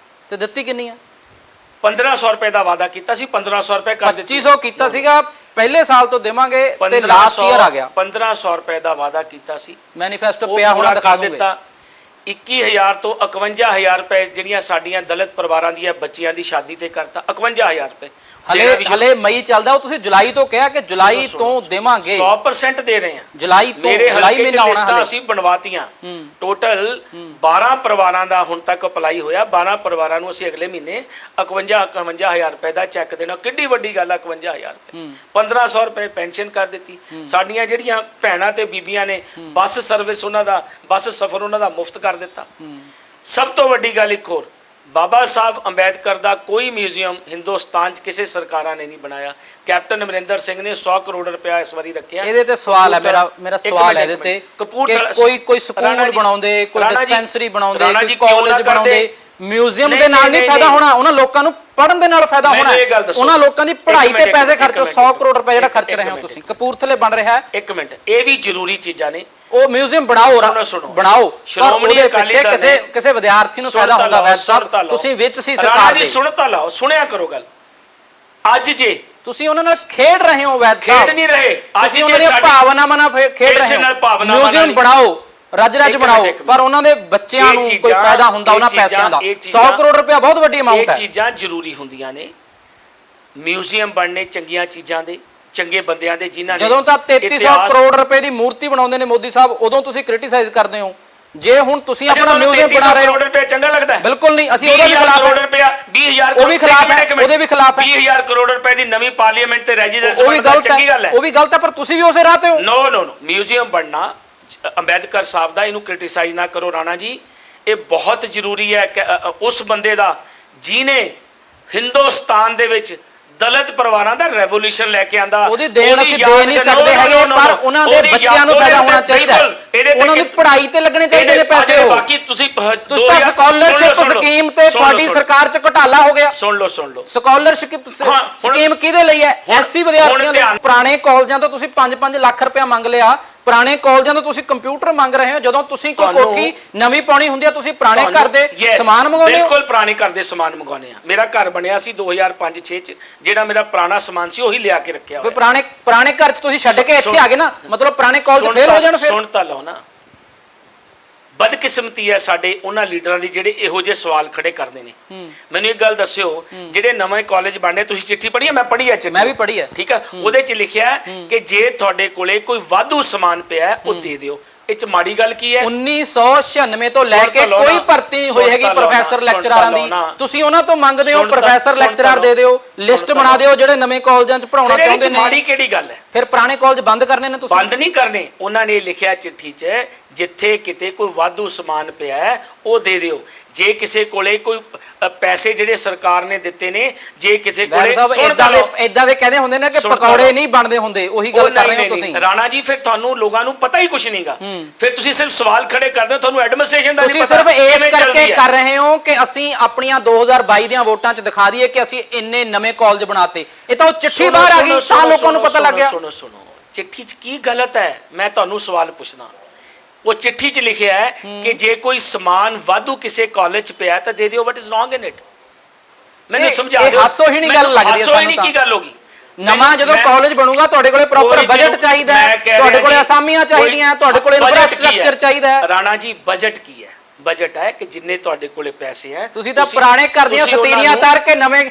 ਤੇ ਦਿੱਤੀ ਕਿੰਨੀ ਆ? 1500 ਰੁਪਏ ਦਾ ਵਾਅਦਾ ਕੀਤਾ ਸੀ, 1500 ਰੁਪਏ ਕਰ ਦਿੱਤੀ। 2500 ਕੀਤਾ ਸੀਗਾ ਪਹਿਲੇ ਸਾਲ ਤੋਂ ਦੇਵਾਂਗੇ ਤੇ ਲਾਸਟ ਈਅਰ ਆ ਗਿਆ। 1500 ਰੁਪਏ ਦਾ ਵਾਅਦਾ ਕੀਤਾ ਸੀ, ਮੈਨੀਫੈਸਟੋ ਪਿਆ ਹੋਣਾ ਦਿਖਾ ਦੂੰਗੇ। 21000 ਤੋਂ 51000 ਰੁਪਏ ਜਿਹੜੀਆਂ ਸਾਡੀਆਂ ਦਲਿਤ ਪਰਿਵਾਰਾਂ ਦੀਆਂ ਬੱਚੀਆਂ ਦੀ ਸ਼ਾਦੀ ਤੇ ਕਰਤਾ। 51000 ਰੁਪਏ ਹਲੇ ਮਈ ਚੱਲਦਾ, ਉਹ ਤੁਸੀਂ ਜੁਲਾਈ ਤੋਂ ਕਿਹਾ ਕਿ ਜੁਲਾਈ ਤੋਂ ਦੇਵਾਂਗੇ। 100% ਦੇ ਰਹੇ ਹਾਂ ਜੁਲਾਈ ਤੋਂ। ਮੇਰੇ ਹਲਕੇ ਚ ਲਿਸਟਾਂ ਅਸੀਂ ਬਣਵਾਤੀਆਂ। ਟੋਟਲ 12 ਪਰਿਵਾਰਾਂ ਦਾ ਹੁਣ ਤੱਕ ਅਪਲਾਈ ਹੋਇਆ। 12 ਪਰਿਵਾਰਾਂ ਨੂੰ ਅਸੀਂ ਅਗਲੇ ਮਹੀਨੇ 51000 ਰੁਪਏ ਦਾ ਚੈੱਕ ਦੇਣਾ। ਕਿੱਡੀ ਵੱਡੀ ਗੱਲ ਆ 51000 ਰੁਪਏ। 1500 ਰੁਪਏ ਪੈਨਸ਼ਨ ਕਰ ਦਿੱਤੀ। ਸਾਡੀਆਂ ਜਿਹੜੀਆਂ ਭੈਣਾਂ ਤੇ ਬੀਬੀਆਂ ਨੇ ਬੱਸ ਸਰਵਿਸ, ਉਹਨਾਂ ਦਾ ਬੱਸ ਸਫ਼ਰ ਉਹਨਾਂ ਦਾ ਮੁਫਤ ਕਰ ਦਿੱਤਾ। ਸਭ ਤੋਂ ਵੱਡੀ ਗੱਲ ਇੱਕ ਹੋਰ, ਬਾਬਾ ਸਾਹਿਬ ਅੰਬੇਦਕਰ ਦਾ ਕੋਈ ਮਿਊਜ਼ੀਅਮ ਹਿੰਦੁਸਤਾਨ 'ਚ ਕਿਸੇ ਸਰਕਾਰਾਂ ਨੇ ਨਹੀਂ ਬਣਾਇਆ। ਕੈਪਟਨ ਅਮਰਿੰਦਰ ਸਿੰਘ ਨੇ 100 ਕਰੋੜ ਰੁਪਇਆ ਇਸ ਵਾਰੀ ਰੱਖਿਆ। ਇਹਦੇ ਤੇ ਸਵਾਲ ਹੈ ਮੇਰਾ ਸਵਾਲ ਹੈ ਇਹਦੇ ਤੇ, ਕੋਈ ਸਕੂਲ ਬਣਾਉਂਦੇ, ਕੋਈ ਡਿਸਪੈਂਸਰੀ ਬਣਾਉਂਦੇ, ਕੋਈ ਕਾਲਜ ਬਣਾਉਂਦੇ, ਮਿਊਜ਼ੀਅਮ ਦੇ ਨਾਲ ਨਹੀਂ ਫਾਇਦਾ ਹੋਣਾ, ਉਹਨਾਂ ਲੋਕਾਂ ਨੂੰ ਪੜਨ ਦੇ ਨਾਲ ਫਾਇਦਾ ਹੋਣਾ। ਉਹਨਾਂ ਲੋਕਾਂ ਦੀ ਪੜ੍ਹਾਈ ਤੇ ਪੈਸੇ ਖਰਚੋ। 100 ਕਰੋੜ ਰੁਪਏ ਜਿਹੜਾ ਖਰਚ ਰਹੇ ਹੋ ਤੁਸੀਂ, ਕਪੂਰਥਲੇ ਬਣ ਰਿਹਾ ਹੈ। ਇੱਕ ਮਿੰਟ, ਇਹ ਵੀ ਜ਼ਰੂਰੀ ਚੀਜ਼ਾਂ ਨੇ। ਉਹ ਮਿਊਜ਼ੀਅਮ ਬਣਾਓ, ਸ਼੍ਰੋਮਣੀ ਅਕਾਲੀ ਦਲ ਕਿਸੇ ਵਿਦਿਆਰਥੀ ਨੂੰ ਫਾਇਦਾ ਹੁੰਦਾ ਵੈਸਾ, ਤੁਸੀਂ ਵਿੱਚ ਸੀ ਸਰਕਾਰ ਦੇ। ਸੁਣ ਤਾਂ ਲਾਓ, ਸੁਣਿਆ ਕਰੋ ਗੱਲ। ਅੱਜ ਜੇ ਤੁਸੀਂ ਉਹਨਾਂ ਨਾਲ ਖੇਡ ਰਹੇ ਹੋ ਵੈਦ ਸਾਹਿਬ, ਖੇਡ ਨਹੀਂ ਰਹੇ। ਅੱਜ ਜੇ ਉਹਨਾਂ ਦੀਆਂ ਭਾਵਨਾਵਾਂ ਨਾਲ ਖੇਡ ਰਹੇ ਹੋ। ਮਿਊਜ਼ੀਅਮ ਬਣਾਓ, ਰੱਜ ਬਣਾਓ, ਪਰ ਉਹਨਾਂ ਦੇ ਬੱਚਿਆਂ ਨੂੰ ਕੋਈ ਫਾਇਦਾ ਹੁੰਦਾ ਉਹਨਾਂ ਪੈਸਿਆਂ ਦਾ। 100 ਕਰੋੜ ਰੁਪਇਆ ਬਹੁਤ ਵੱਡੀ ਅਮਾਉਂਟ ਹੈ। ਇਹ ਚੀਜ਼ਾਂ ਜ਼ਰੂਰੀ ਹੁੰਦੀਆਂ ਨੇ। ਮਿਊਜ਼ੀਅਮ ਬਣਨੇ ਚੰਗੀਆਂ ਚੀਜ਼ਾਂ ਦੇ, ਚੰਗੇ ਬੰਦਿਆਂ ਦੇ, ਜਿਨ੍ਹਾਂ ਨੇ ਜਦੋਂ ਤਾਂ 3300 ਕਰੋੜ ਰੁਪਏ ਦੀ ਮੂਰਤੀ ਬਣਾਉਂਦੇ ਨੇ ਮੋਦੀ ਸਾਹਿਬ, ਉਦੋਂ ਤੁਸੀਂ ਕ੍ਰਿਟਿਸਾਈਜ਼ ਕਰਦੇ ਹੋ। ਜੇ ਹੁਣ ਤੁਸੀਂ ਆਪਣਾ ਮਿਊਜ਼ੀਅਮ ਬਣਾ ਰਹੇ ਹੋ, ਕਰੋੜ ਰੁਪਏ ਚੰਗਾ ਲੱਗਦਾ ਹੈ? ਬਿਲਕੁਲ ਨਹੀਂ। ਅਸੀਂ ਉਹਦੇ ਖਿਲਾਫ ਕਰੋੜ ਰੁਪਇਆ 20000 ਉਹ ਵੀ ਖਿਲਾਫ ਹੈ, ਉਹਦੇ ਵੀ ਖਿਲਾਫ ਹੈ। 20000 ਕਰੋੜ ਰੁਪਏ ਦੀ ਨਵੀਂ ਪਾਰਲੀਮੈਂਟ ਤੇ ਰੈਜ਼ੀਡੈਂਸ ਬਣਨਾ ਚੰਗੀ ਗੱਲ ਹੈ, ਉਹ ਵੀ ਗਲਤ ਹੈ, ਪਰ ਤੁਸੀਂ ਵੀ ਉਸੇ ਰਾਹ ਤੇ ਹੋ। ਨੋ ਮਿਊਜ਼ੀਅਮ ਬਣਨਾ ਅੰਬੇਦਕਰ ਸਾਹਿਬ ਦਾ, ਇਹਨੂੰ ਕ੍ਰਿਟਿਸਾਈਜ਼ ਨਾ ਕਰੋ ਰਾਣਾ ਜੀ। ਇਹ ਬਹੁਤ ਜ਼ਰੂਰੀ ਹੈ ਕਿ ਉਸ ਬੰਦੇ ਦਾ ਜਿਹਨੇ ਹਿੰਦੁਸਤਾਨ ਦੇ ਵਿੱਚ ਦਲਿਤ ਪਰਿਵਾਰਾਂ ਦਾ ਰੈਵੋਲੂਸ਼ਨ ਲੈ ਕੇ ਆਂਦਾ। ਉਹਦੀ ਦੇਣ ਅਸੀਂ ਦੇ ਨਹੀਂ ਸਕਦੇ ਹੈਗੇ, ਪਰ ਉਹਨਾਂ ਦੇ ਬੱਚਿਆਂ ਨੂੰ ਫਾਇਦਾ ਹੋਣਾ ਚਾਹੀਦਾ। ਉਹਨਾਂ ਦੀ ਪੜ੍ਹਾਈ ਤੇ ਲੱਗਣੇ ਚਾਹੀਦੇ ਨੇ ਪੈਸੇ। ਬਾਕੀ ਤੁਸੀਂ ਸਕਾਲਰਸ਼ਿਪ ਸਕੀਮ ਤੇ ਤੁਹਾਡੀ ਸਰਕਾਰ 'ਚ ਘਟਾਲਾ ਹੋ ਗਿਆ। ਸੁਣ ਲਓ ਸਕਾਲਰਸ਼ਿਪ ਸਕੀਮ ਕਿਹਦੇ ਲਈ ਹੈ? ਐਸਸੀ ਵਿਦਿਆਰਥੀਆਂ ਲਈ। ਪੁਰਾਣੇ ਕਾਲਜਾਂ ਤੋਂ ਤੁਸੀਂ 5-5 ਲੱਖ ਰੁਪਇਆ ਮੰਗ ਲਿਆ। ਪੁਰਾਣੇ ਕਾਲਜਾਂ ਤੋਂ ਤੁਸੀਂ ਕੰਪਿਊਟਰ ਮੰਗ ਰਹੇ ਹੋ। ਜਦੋਂ ਤੁਸੀਂ ਕੋਈ ਕੋਠੀ ਨਵੀਂ ਪਾਉਣੀ ਹੁੰਦੀ ਹੈ, ਤੁਸੀਂ ਪੁਰਾਣੇ ਘਰ ਦੇ ਸਮਾਨ ਮੰਗਾਉਂਦੇ ਹੋ। ਬਿਲਕੁਲ ਪੁਰਾਣੇ ਘਰ ਦੇ ਸਮਾਨ ਮੰਗਾਉਂਦੇ ਆ। ਮੇਰਾ ਘਰ ਬਣਿਆ ਸੀ 2005-6 ਚ, ਜਿਹੜਾ ਮੇਰਾ ਪੁਰਾਣਾ ਸਮਾਨ ਸੀ ਉਹੀ ਲਿਆ ਕੇ ਰੱਖਿਆ ਹੋਇਆ। ਪੁਰਾਣੇ ਘਰ 'ਚ ਤੁਸੀਂ ਛੱਡ ਕੇ ਇੱਥੇ ਆ ਗਏ ਨਾ, ਮਤਲਬ ਪੁਰਾਣੇ ਕਾਲਜ ਫੇਲ ਹੋ ਜਾਣ। ਫਿਰ ਸੁਣ ਤਾਂ ਲਓ ਨਾ, ਬਦਕਿਸਮਤੀ ਹੈ ਸਾਡੇ ਉਹਨਾਂ ਲੀਡਰਾਂ ਦੀ ਜਿਹੜੇ ਇਹੋ ਜਿਹੇ ਸਵਾਲ ਖੜੇ ਕਰਦੇ ਨੇ। ਮੈਨੂੰ ਇੱਕ ਗੱਲ ਦੱਸਿਓ, ਜਿਹੜੇ ਨਵੇਂ ਕਾਲਜ ਬਣਨੇ, ਤੁਸੀਂ ਚਿੱਠੀ ਪੜ੍ਹੀ ਹੈ? ਮੈਂ ਪੜ੍ਹੀ ਹੈ ਚਿੱਠੀ, ਮੈਂ ਵੀ ਪੜ੍ਹੀ ਹੈ। ਠੀਕ ਹੈ, ਉਹਦੇ 'ਚ ਲਿਖਿਆ ਕਿ ਜੇ ਤੁਹਾਡੇ ਕੋਲੇ ਕੋਈ ਵਾਧੂ ਸਮਾਨ ਪਿਆ ਉਹ ਦੇ ਦਿਓ। ਇਹ 'ਚ ਮਾੜੀ ਗੱਲ ਕੀ ਹੈ? 1996 ਤੋਂ ਲੈ ਕੇ ਕੋਈ ਭਰਤੀ ਨਹੀਂ ਹੋਈ ਹੈਗੀ ਪ੍ਰੋਫੈਸਰ ਲੈਕਚਰਾਰਾਂ ਦੀ, ਤੁਸੀਂ ਉਹਨਾਂ ਤੋਂ ਮੰਗਦੇ ਹੋ ਪ੍ਰੋਫੈਸਰ ਲੈਕਚਰਾਰ ਦੇ ਦਿਓ, ਲਿਸਟ ਬਣਾ ਦਿਓ ਜਿਹੜੇ ਨਵੇਂ ਕਾਲਜਾਂ 'ਚ ਪੜਾਉਣਾ ਚਾਹੁੰਦੇ ਨੇ। ਮਾੜੀ ਕਿਹੜੀ ਗੱਲ ਹੈ? ਫਿਰ ਪੁਰਾਣੇ ਕਾਲਜ ਬੰਦ ਕਰਨੇ ਨੇ ਤੁਸੀਂ? ਬੰਦ ਨਹੀਂ ਕਰਨੇ। ਉਹਨਾਂ ਨੇ ਲਿਖਿਆ ਚਿੱਠੀ 'ਚ ਜਿੱਥੇ ਕਿਤੇ ਕੋਈ ਵਾਧੂ ਸਮਾਨ ਪਿਆ ਹੈ ਉਹ ਦੇ ਦਿਓ। ਜੇ ਕਿਸੇ ਕੋਲੇ ਕੋਈ ਪੈਸੇ ਜਿਹੜੇ ਸਰਕਾਰ ਨੇ ਦਿੱਤੇ ਨੇ, ਜੇ ਕਿਸੇ ਕੋਲੇ ਇਦਾਂ ਦੇ ਕਹਿੰਦੇ ਹੁੰਦੇ ਨੇ ਕਿ ਪਕੌੜੇ ਨਹੀਂ ਬਣਦੇ ਹੁੰਦੇ, ਉਹੀ ਗੱਲ ਕਰ ਰਹੇ ਹੋ ਤੁਸੀਂ। ਰਾਣਾ ਜੀ ਫਿਰ ਤੁਹਾਨੂੰ ਲੋਕਾਂ ਨੂੰ ਪਤਾ ਹੀ ਕੁਝ ਨਹੀਂਗਾ, ਫਿਰ ਤੁਸੀਂ ਸਿਰਫ ਸਵਾਲ ਖੜੇ ਕਰਦੇ ਹੋ, ਤੁਹਾਨੂੰ ਐਡਮਿਨਿਸਟ੍ਰੇਸ਼ਨ ਦਾ ਨਹੀਂ ਪਤਾ। ਤੁਸੀਂ ਸਿਰਫ ਇਸ ਕਰਕੇ ਕਰ ਰਹੇ ਹੋ ਕਿ ਅਸੀਂ ਆਪਣੀਆਂ 2022 ਦੀਆਂ ਵੋਟਾਂ 'ਚ ਦਿਖਾ ਦਈਏ ਕਿ ਅਸੀਂ ਇੰਨੇ ਨਵੇਂ ਕਾਲਜ ਬਣਾਤੇ। ਇਹ ਤਾਂ ਉਹ ਚਿੱਠੀ ਬਾਹਰ ਆ ਗਈ ਤਾਂ ਲੋਕਾਂ ਨੂੰ ਪਤਾ ਲੱਗ ਗਿਆ। ਸੁਣੋ ਚਿੱਠੀ 'ਚ ਕੀ ਗਲਤ ਹੈ? ਮੈਂ ਤੁਹਾਨੂੰ ਸਵਾਲ ਪੁੱਛਦਾ। ਉਹ ਚਿੱਠੀ 'ਚ ਲਿਖਿਆ ਹੈ ਕਿ ਜੇ ਕੋਈ ਸਮਾਨ ਵਾਧੂ ਕਿਸੇ ਕਾਲਜ 'ਚ ਪਿਆ ਤਾਂ ਦੇ ਦਿਓ। What is wrong in it? ਮੈਨੂੰ ਸਮਝਾ ਦਿਓ। ਹਾਸੋਹੀਣੀ ਗੱਲ ਲੱਗਦੀ ਹੈ ਸਾਨੂੰ ਤਾਂ। ਕੀ ਗੱਲ ਹੋਗੀ? ਨਵਾਂ ਜਦੋਂ ਕਾਲਜ ਬਣੂਗਾ ਤੁਹਾਡੇ ਕੋਲੇ ਪ੍ਰੋਪਰ ਬਜਟ ਚਾਹੀਦਾ ਹੈ, ਤੁਹਾਡੇ ਕੋਲੇ ਅਸਾਮੀਆਂ ਚਾਹੀਦੀਆਂ, ਤੁਹਾਡੇ ਕੋਲੇ ਇਨਫਰਾਸਟ੍ਰਕਚਰ ਚਾਹੀਦਾ ਹੈ। ਰਾਣਾ ਜੀ ਬਜਟ ਕੀ ਹੈ? ਬਜਟ ਹੈ ਕਿ ਜਿੰਨੇ ਤੁਹਾਡੇ ਕੋਲੇ ਪੈਸੇ ਹੈ, ਤੁਸੀਂ ਤਾਂ ਪੁਰਾਣੇ ਘਰ ਦੀਆਂ ਸਤੀਰੀਆਂ ਤਾਰ ਕੇ ਨਵੇਂ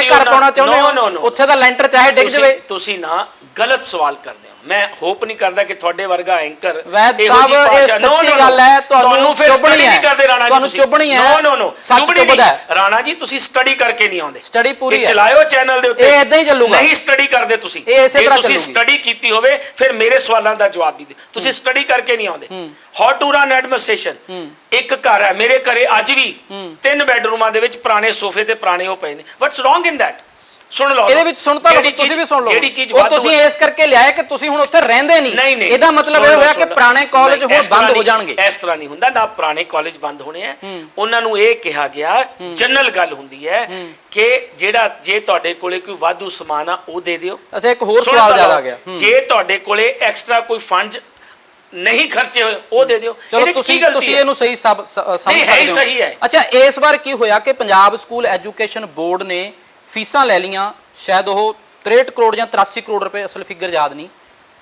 ਘਰ ਪਾਉਣਾ ਚਾਹੁੰਦੇ ਹੋ। ਉੱਥੇ ਦਾ ਲੈਂਟਰ ਚਾਹੇ ਡਿੱਗ ਜਾਵੇ। ਤੁਸੀਂ ਨਾ ਗਲਤ ਸਵਾਲ ਕਰਦੇ ਹੋ। ਮੈਂ ਹੋਪ ਨਹੀਂ ਕਰਦਾ ਕਿ ਤੁਹਾਡੇ ਵਰਗਾ ਐਂਕਰ ਵੈਦ ਸਾਹਿਬ ਇਹ ਸੱਚੀ ਗੱਲ ਹੈ, ਤੁਹਾਨੂੰ ਫਿਰ ਸਟੱਡੀ ਨਹੀਂ ਕਰਦੇ ਰਾਣਾ ਜੀ। ਤੁਹਾਨੂੰ ਚੁੱਭਣੀ ਹੈ। ਨੋ ਚੁੱਭਣੀ ਨਹੀਂ ਰਾਣਾ ਜੀ, ਤੁਸੀਂ ਸਟੱਡੀ ਕਰਕੇ ਨਹੀਂ ਆਉਂਦੇ। ਸਟੱਡੀ ਪੂਰੀ ਹੈ, ਚਲਾਇਓ ਚੈਨਲ ਦੇ ਉੱਤੇ। ਇਹ ਇਦਾਂ ਹੀ ਚੱਲੂਗਾ। ਨਹੀਂ ਸਟੱਡੀ ਕਰਦੇ ਤੁਸੀਂ। ਜੇ ਤੁਸੀਂ ਸਟੱਡੀ ਕੀਤੀ ਹੋਵੇ ਫਿਰ ਮੇਰੇ ਸਵਾਲਾਂ ਦਾ ਜਵਾਬ ਵੀ ਦੇ। ਤੁਸੀਂ ਸਟੱਡੀ ਕਰਕੇ ਨਹੀਂ ਆਉਂਦੇ। How to run administration. ਇੱਕ ਘਰ ਹੈ, ਮੇਰੇ ਘਰੇ ਅੱਜ ਵੀ 3 ਬੈਡਰੂਮਾਂ ਦੇ ਵਿੱਚ ਪੁਰਾਣੇ ਸੋਫੇ ਤੇ ਪੁਰਾਣੇ ਉਹ ਪਏ ਨੇ। What's wrong in that? ਸੁਣ ਲਓ, ਇਹਦੇ ਵਿੱਚ ਸੁਣ ਤਾਂ ਲਓ, ਤੁਸੀਂ ਵੀ ਸੁਣ ਲਓ। ਜਿਹੜੀ ਚੀਜ਼ ਉਹ ਤੁਸੀਂ ਇਸ ਕਰਕੇ ਲਿਆਏ ਕਿ ਤੁਸੀਂ ਹੁਣ ਉੱਥੇ ਰਹਿੰਦੇ ਨਹੀਂ। ਇਹਦਾ ਮਤਲਬ ਇਹ ਹੋਇਆ ਕਿ ਪੁਰਾਣੇ ਕਾਲਜ ਹੁਣ ਬੰਦ ਹੋ ਜਾਣਗੇ। ਇਸ ਤਰ੍ਹਾਂ ਨਹੀਂ ਹੁੰਦਾ, ਨਾ ਪੁਰਾਣੇ ਕਾਲਜ ਬੰਦ ਹੋਣੇ ਆ। ਉਹਨਾਂ ਨੂੰ ਇਹ ਕਿਹਾ ਗਿਆ, ਜਨਰਲ ਗੱਲ ਹੁੰਦੀ ਹੈ ਕਿ ਜੇ ਤੁਹਾਡੇ ਕੋਲੇ ਕੋਈ ਵਾਧੂ ਸਮਾਨ ਆ ਉਹ ਦੇ ਦਿਓ। ਅੱਛਾ, ਇੱਕ ਹੋਰ ਸਵਾਲ ਜ਼ਿਆਦਾ ਆ ਗਿਆ। ਜੇ ਤੁਹਾਡੇ ਕੋਲੇ ਐਕਸਟਰਾ ਕੋਈ ਫੰਡ ਨਹੀਂ ਖਰਚੇ ਹੋਏ ਉਹ ਦੇ ਦਿਓ। ਚਲੋ ਤੁਸੀਂ ਇਹਨੂੰ ਸਹੀ ਸਮਝ ਸਹੀ ਹੈ। ਅੱਛਾ, ਇਸ ਵਾਰ ਕੀ ਹੋਇਆ ਕਿ ਪੰਜਾਬ ਸਕੂਲ ਐਜੂਕੇਸ਼ਨ ਬੋਰਡ ਨੇ ਫੀਸਾਂ ਲੈ ਲੀਆਂ, ਸ਼ਾਇਦ ਉਹ 63 ਕਰੋੜ ਜਾਂ 83 ਕਰੋੜ ਰੁਪਏ, ਅਸਲ ਫਿਗਰ ਯਾਦ ਨਹੀਂ,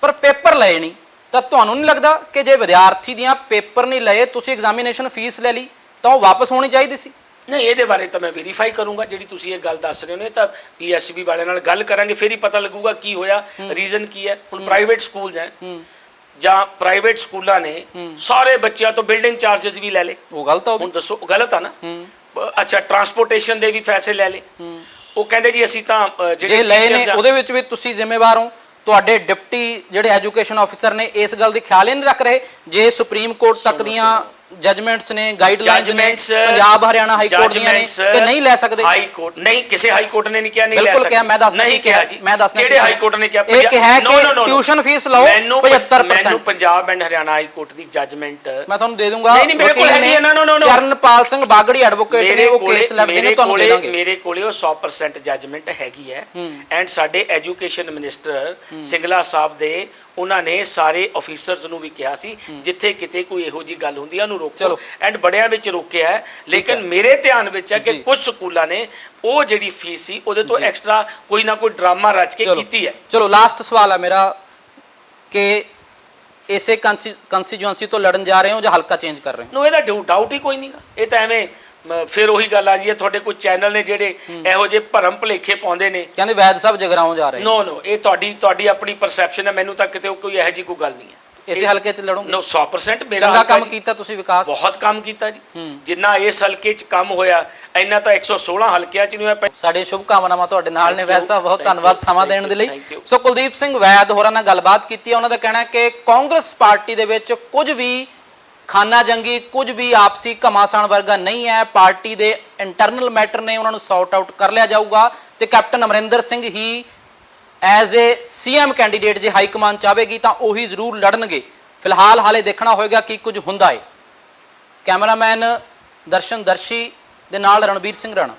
ਪਰ ਪੇਪਰ ਲਏ ਨਹੀਂ। ਤਾਂ ਤੁਹਾਨੂੰ ਨਹੀਂ ਲੱਗਦਾ ਕਿ ਜੇ ਵਿਦਿਆਰਥੀ ਦੀਆਂ ਪੇਪਰ ਨਹੀਂ ਲਏ, ਤੁਸੀਂ ਐਗਜ਼ਾਮੀਨੇਸ਼ਨ ਫੀਸ ਲੈ ਲਈ, ਤਾਂ ਉਹ ਵਾਪਸ ਹੋਣੀ ਚਾਹੀਦੀ ਸੀ? ਨਹੀਂ, ਇਹਦੇ ਬਾਰੇ ਤਾਂ ਮੈਂ ਵੈਰੀਫਾਈ ਕਰੂੰਗਾ। ਜਿਹੜੀ ਤੁਸੀਂ ਇਹ ਗੱਲ ਦੱਸ ਰਹੇ ਹੋ ਤਾਂ ਪੀਐਸਬੀ ਵਾਲਿਆਂ ਨਾਲ ਗੱਲ ਕਰਾਂਗੇ, ਫਿਰ ਹੀ ਪਤਾ ਲੱਗੂਗਾ ਕੀ ਹੋਇਆ, ਰੀਜ਼ਨ ਕੀ ਹੈ। ਹੁਣ ਪ੍ਰਾਈਵੇਟ ਸਕੂਲ ਜਾਂ ਪ੍ਰਾਈਵੇਟ ਸਕੂਲਾਂ ਨੇ ਸਾਰੇ ਬੱਚਿਆਂ ਤੋਂ ਬਿਲਡਿੰਗ ਚਾਰजेस ਵੀ ਲੈ ਲਏ। ਉਹ ਗਲਤ ਹੋ? ਹੁਣ ਦੱਸੋ, ਗਲਤ ਆ ਨਾ? ਅੱਛਾ, ਟਰਾਂਸਪੋਰਟੇਸ਼ਨ ਦੇ ਵੀ ਪੈਸੇ ਲੈ ਲਏ। ਉਹ ਕਹਿੰਦੇ ਜੀ ਅਸੀਂ ਤਾਂ ਜਿਹੜੇ ਲਏ ਨੇ ਉਹਦੇ ਵਿੱਚ ਵੀ ਤੁਸੀਂ ਜ਼ਿੰਮੇਵਾਰ ਹੋ। ਤੁਹਾਡੇ ਡਿਪਟੀ ਜਿਹੜੇ ਐਜੂਕੇਸ਼ਨ ਆਫੀਸਰ ਨੇ ਇਸ ਗੱਲ ਦੀ ਖਿਆਲ ਹੀ ਨਹੀਂ ਰੱਖ ਰਹੇ। ਜੇ ਸੁਪਰੀਮ ਕੋਰਟ ਤੱਕ ਦੀਆਂ ਜਜਮੈਂਟਸ ਨੇ, ਗਾਈਡਲਾਈਨਸ ਨੇ, ਪੰਜਾਬ ਹਰਿਆਣਾ ਹਾਈ ਕੋਰਟ ਦੀਆਂ ਨੇ ਕਿ ਨਹੀਂ ਲੈ ਸਕਦੇ। ਹਾਈ ਕੋਰਟ ਨਹੀਂ, ਕਿਸੇ ਹਾਈ ਕੋਰਟ ਨੇ ਨਹੀਂ ਕਿਹਾ ਨਹੀਂ ਲੈ ਸਕਦੇ। ਬਿਲਕੁਲ, ਮੈਂ ਦੱਸਦਾ ਨਹੀਂ ਕਿਹਾ ਜੀ। ਮੈਂ ਦੱਸਦਾ ਕਿਹੜੇ ਹਾਈ ਕੋਰਟ ਨੇ ਕਿਹਾ? ਇਹ ਕਿਹਾ ਕਿ ਟਿਊਸ਼ਨ ਫੀਸ ਲਓ 75%। ਮੈਨੂੰ Punjab and Haryana high court the judgement ਮੈਂ ਤੁਹਾਨੂੰ ਦੇ ਦੂੰਗਾ। ਨਹੀਂ, ਮੇਰੇ ਕੋਲ ਹੈਗੀ ਹੈ। ਨੋ ਚਰਨਪਾਲ ਸਿੰਘ ਬਾਗੜੀ ਐਡਵੋਕੇਟ ਨੇ ਉਹ ਕੇਸ ਲੜਦੇ ਨੇ, ਤੁਹਾਨੂੰ ਦੇ ਦਾਂਗੇ। ਮੇਰੇ ਕੋਲੇ ਉਹ 100% ਜਜਮੈਂਟ ਹੈਗੀ ਹੈ। ਐਂਡ ਸਾਡੇ ਐਜੂਕੇਸ਼ਨ ਮਿਨਿਸਟਰ ਸਿੰਗਲਾ ਸਾਹਿਬ ਦੇ, ਉਹਨਾਂ ਨੇ ਸਾਰੇ ਆਫੀਸਰਸ ਨੂੰ ਵੀ ਕਿਹਾ ਸੀ ਜਿੱਥੇ ਕਿਤੇ ਕੋਈ ਇਹੋ ਜੀ ਗੱਲ ਹੁੰਦੀ ਆ ਉਹਨੂੰ ਰੋਕੋ। ਐਂਡ ਬੜਿਆਂ ਵਿੱਚ ਰੋਕਿਆ ਹੈ। ਲੇਕਿਨ ਮੇਰੇ ਧਿਆਨ ਵਿੱਚ ਹੈ ਕਿ ਕੁਝ ਸਕੂਲਾਂ ਨੇ ਉਹ ਜਿਹੜੀ ਫੀਸ ਸੀ ਉਹਦੇ ਤੋਂ ਐਕਸਟਰਾ ਕੋਈ ਨਾ ਕੋਈ ਡਰਾਮਾ ਰਚ ਕੇ ਕੀਤੀ ਹੈ। ਚਲੋ, ਲਾਸਟ ਸਵਾਲ ਹੈ ਮੇਰਾ ਕਿ ਇਸੇ ਕੰਸਟੀਚੁਐਂਸੀ ਤੋਂ ਲੜਨ ਜਾ ਰਹੇ ਹੋ ਜਾਂ ਹਲਕਾ ਚੇਂਜ ਕਰ ਰਹੇ ਹੋ? ਨੋ, ਇਹਦਾ ਡਾਊਟ ਹੀ ਕੋਈ ਨਹੀਂਗਾ। ਇਹ ਤਾਂ ਐਵੇਂ ਫਿਰ ਉਹੀ ਗੱਲ ਆ ਜੀ, ਤੁਹਾਡੇ ਕੋਈ ਚੈਨਲ ਨੇ ਜਿਹੜੇ ਇਹੋ ਜਿਹੇ ਭਰਮ ਭੁਲੇਖੇ ਪਾਉਂਦੇ ਨੇ, ਕਹਿੰਦੇ ਵੈਦ ਸਾਹਿਬ ਜਗਰਾਉਂ ਜਾ ਰਹੇ। ਨੋ, ਇਹ ਤੁਹਾਡੀ ਆਪਣੀ ਪਰਸੈਪਸ਼ਨ ਹੈ। ਮੈਨੂੰ ਤਾਂ ਕਿਤੇ ਕੋਈ ਇਹੋ ਜਿਹੀ ਕੋਈ ਗੱਲ ਨਹੀਂ ਹੈ। ਇਸੇ ਹਲਕੇ 'ਚ ਲੜੋਗੇ? ਨੋ, 100% ਮੇਰਾ ਚੰਗਾ ਕੰਮ ਕੀਤਾ ਤੁਸੀਂ, ਵਿਕਾਸ ਬਹੁਤ ਕੰਮ ਕੀਤਾ ਜੀ। ਜਿੰਨਾ ਇਸ ਹਲਕੇ 'ਚ ਕੰਮ ਹੋਇਆ ਇੰਨਾ ਤਾਂ 116 ਹਲਕਿਆਂ 'ਚ ਨਹੀਂ ਹੋਇਆ। ਸਾਡੇ ਸ਼ੁਭ ਕਾਮਨਾਵਾਂ ਤੁਹਾਡੇ ਨਾਲ ਨੇ ਵੈਦ ਸਾਹਿਬ, ਬਹੁਤ ਧੰਨਵਾਦ ਸਮਾਂ ਦੇਣ ਦੇ ਲਈ। ਸੋ ਕੁਲਦੀਪ ਸਿੰਘ ਵੈਦ ਹੋਰਾਂ ਨਾਲ ਗੱਲਬਾਤ ਕੀਤੀ ਹੈ। ਉਹਨਾਂ ਦਾ ਕਹਿਣਾ ਕਿ ਕਾਂਗਰਸ ਪਾਰਟੀ ਦੇ ਵਿੱਚ ਕੁਝ ਵੀ ਖਾਨਾ ਜੰਗੀ, ਕੁਝ ਵੀ ਆਪਸੀ ਘਮਾਸਾਨ ਵਰਗਾ ਨਹੀਂ ਹੈ। ਪਾਰਟੀ ਦੇ ਇੰਟਰਨਲ ਮੈਟਰ ਨੇ, ਉਹਨਾਂ ਨੂੰ ਸੌਟ ਆਊਟ ਕਰ ਲਿਆ ਜਾਊਗਾ ਤੇ captain Amarinder Singh he as a CM candidate ਜੇ ਹਾਈ ਕਮਾਨ ਚਾਹੇਗੀ ਤਾਂ ਉਹੀ ਜ਼ਰੂਰ ਲੜਨਗੇ। ਫਿਲਹਾਲ ਹਾਲੇ ਦੇਖਣਾ ਹੋਏਗਾ ਕੀ ਕੁਝ ਹੁੰਦਾ ਹੈ। ਕੈਮਰਾਮੈਨ ਦਰਸ਼ਨ ਦਰਸ਼ੀ ਦੇ ਨਾਲ ਰਣਬੀਰ ਸਿੰਘ ਰਾਣਾ।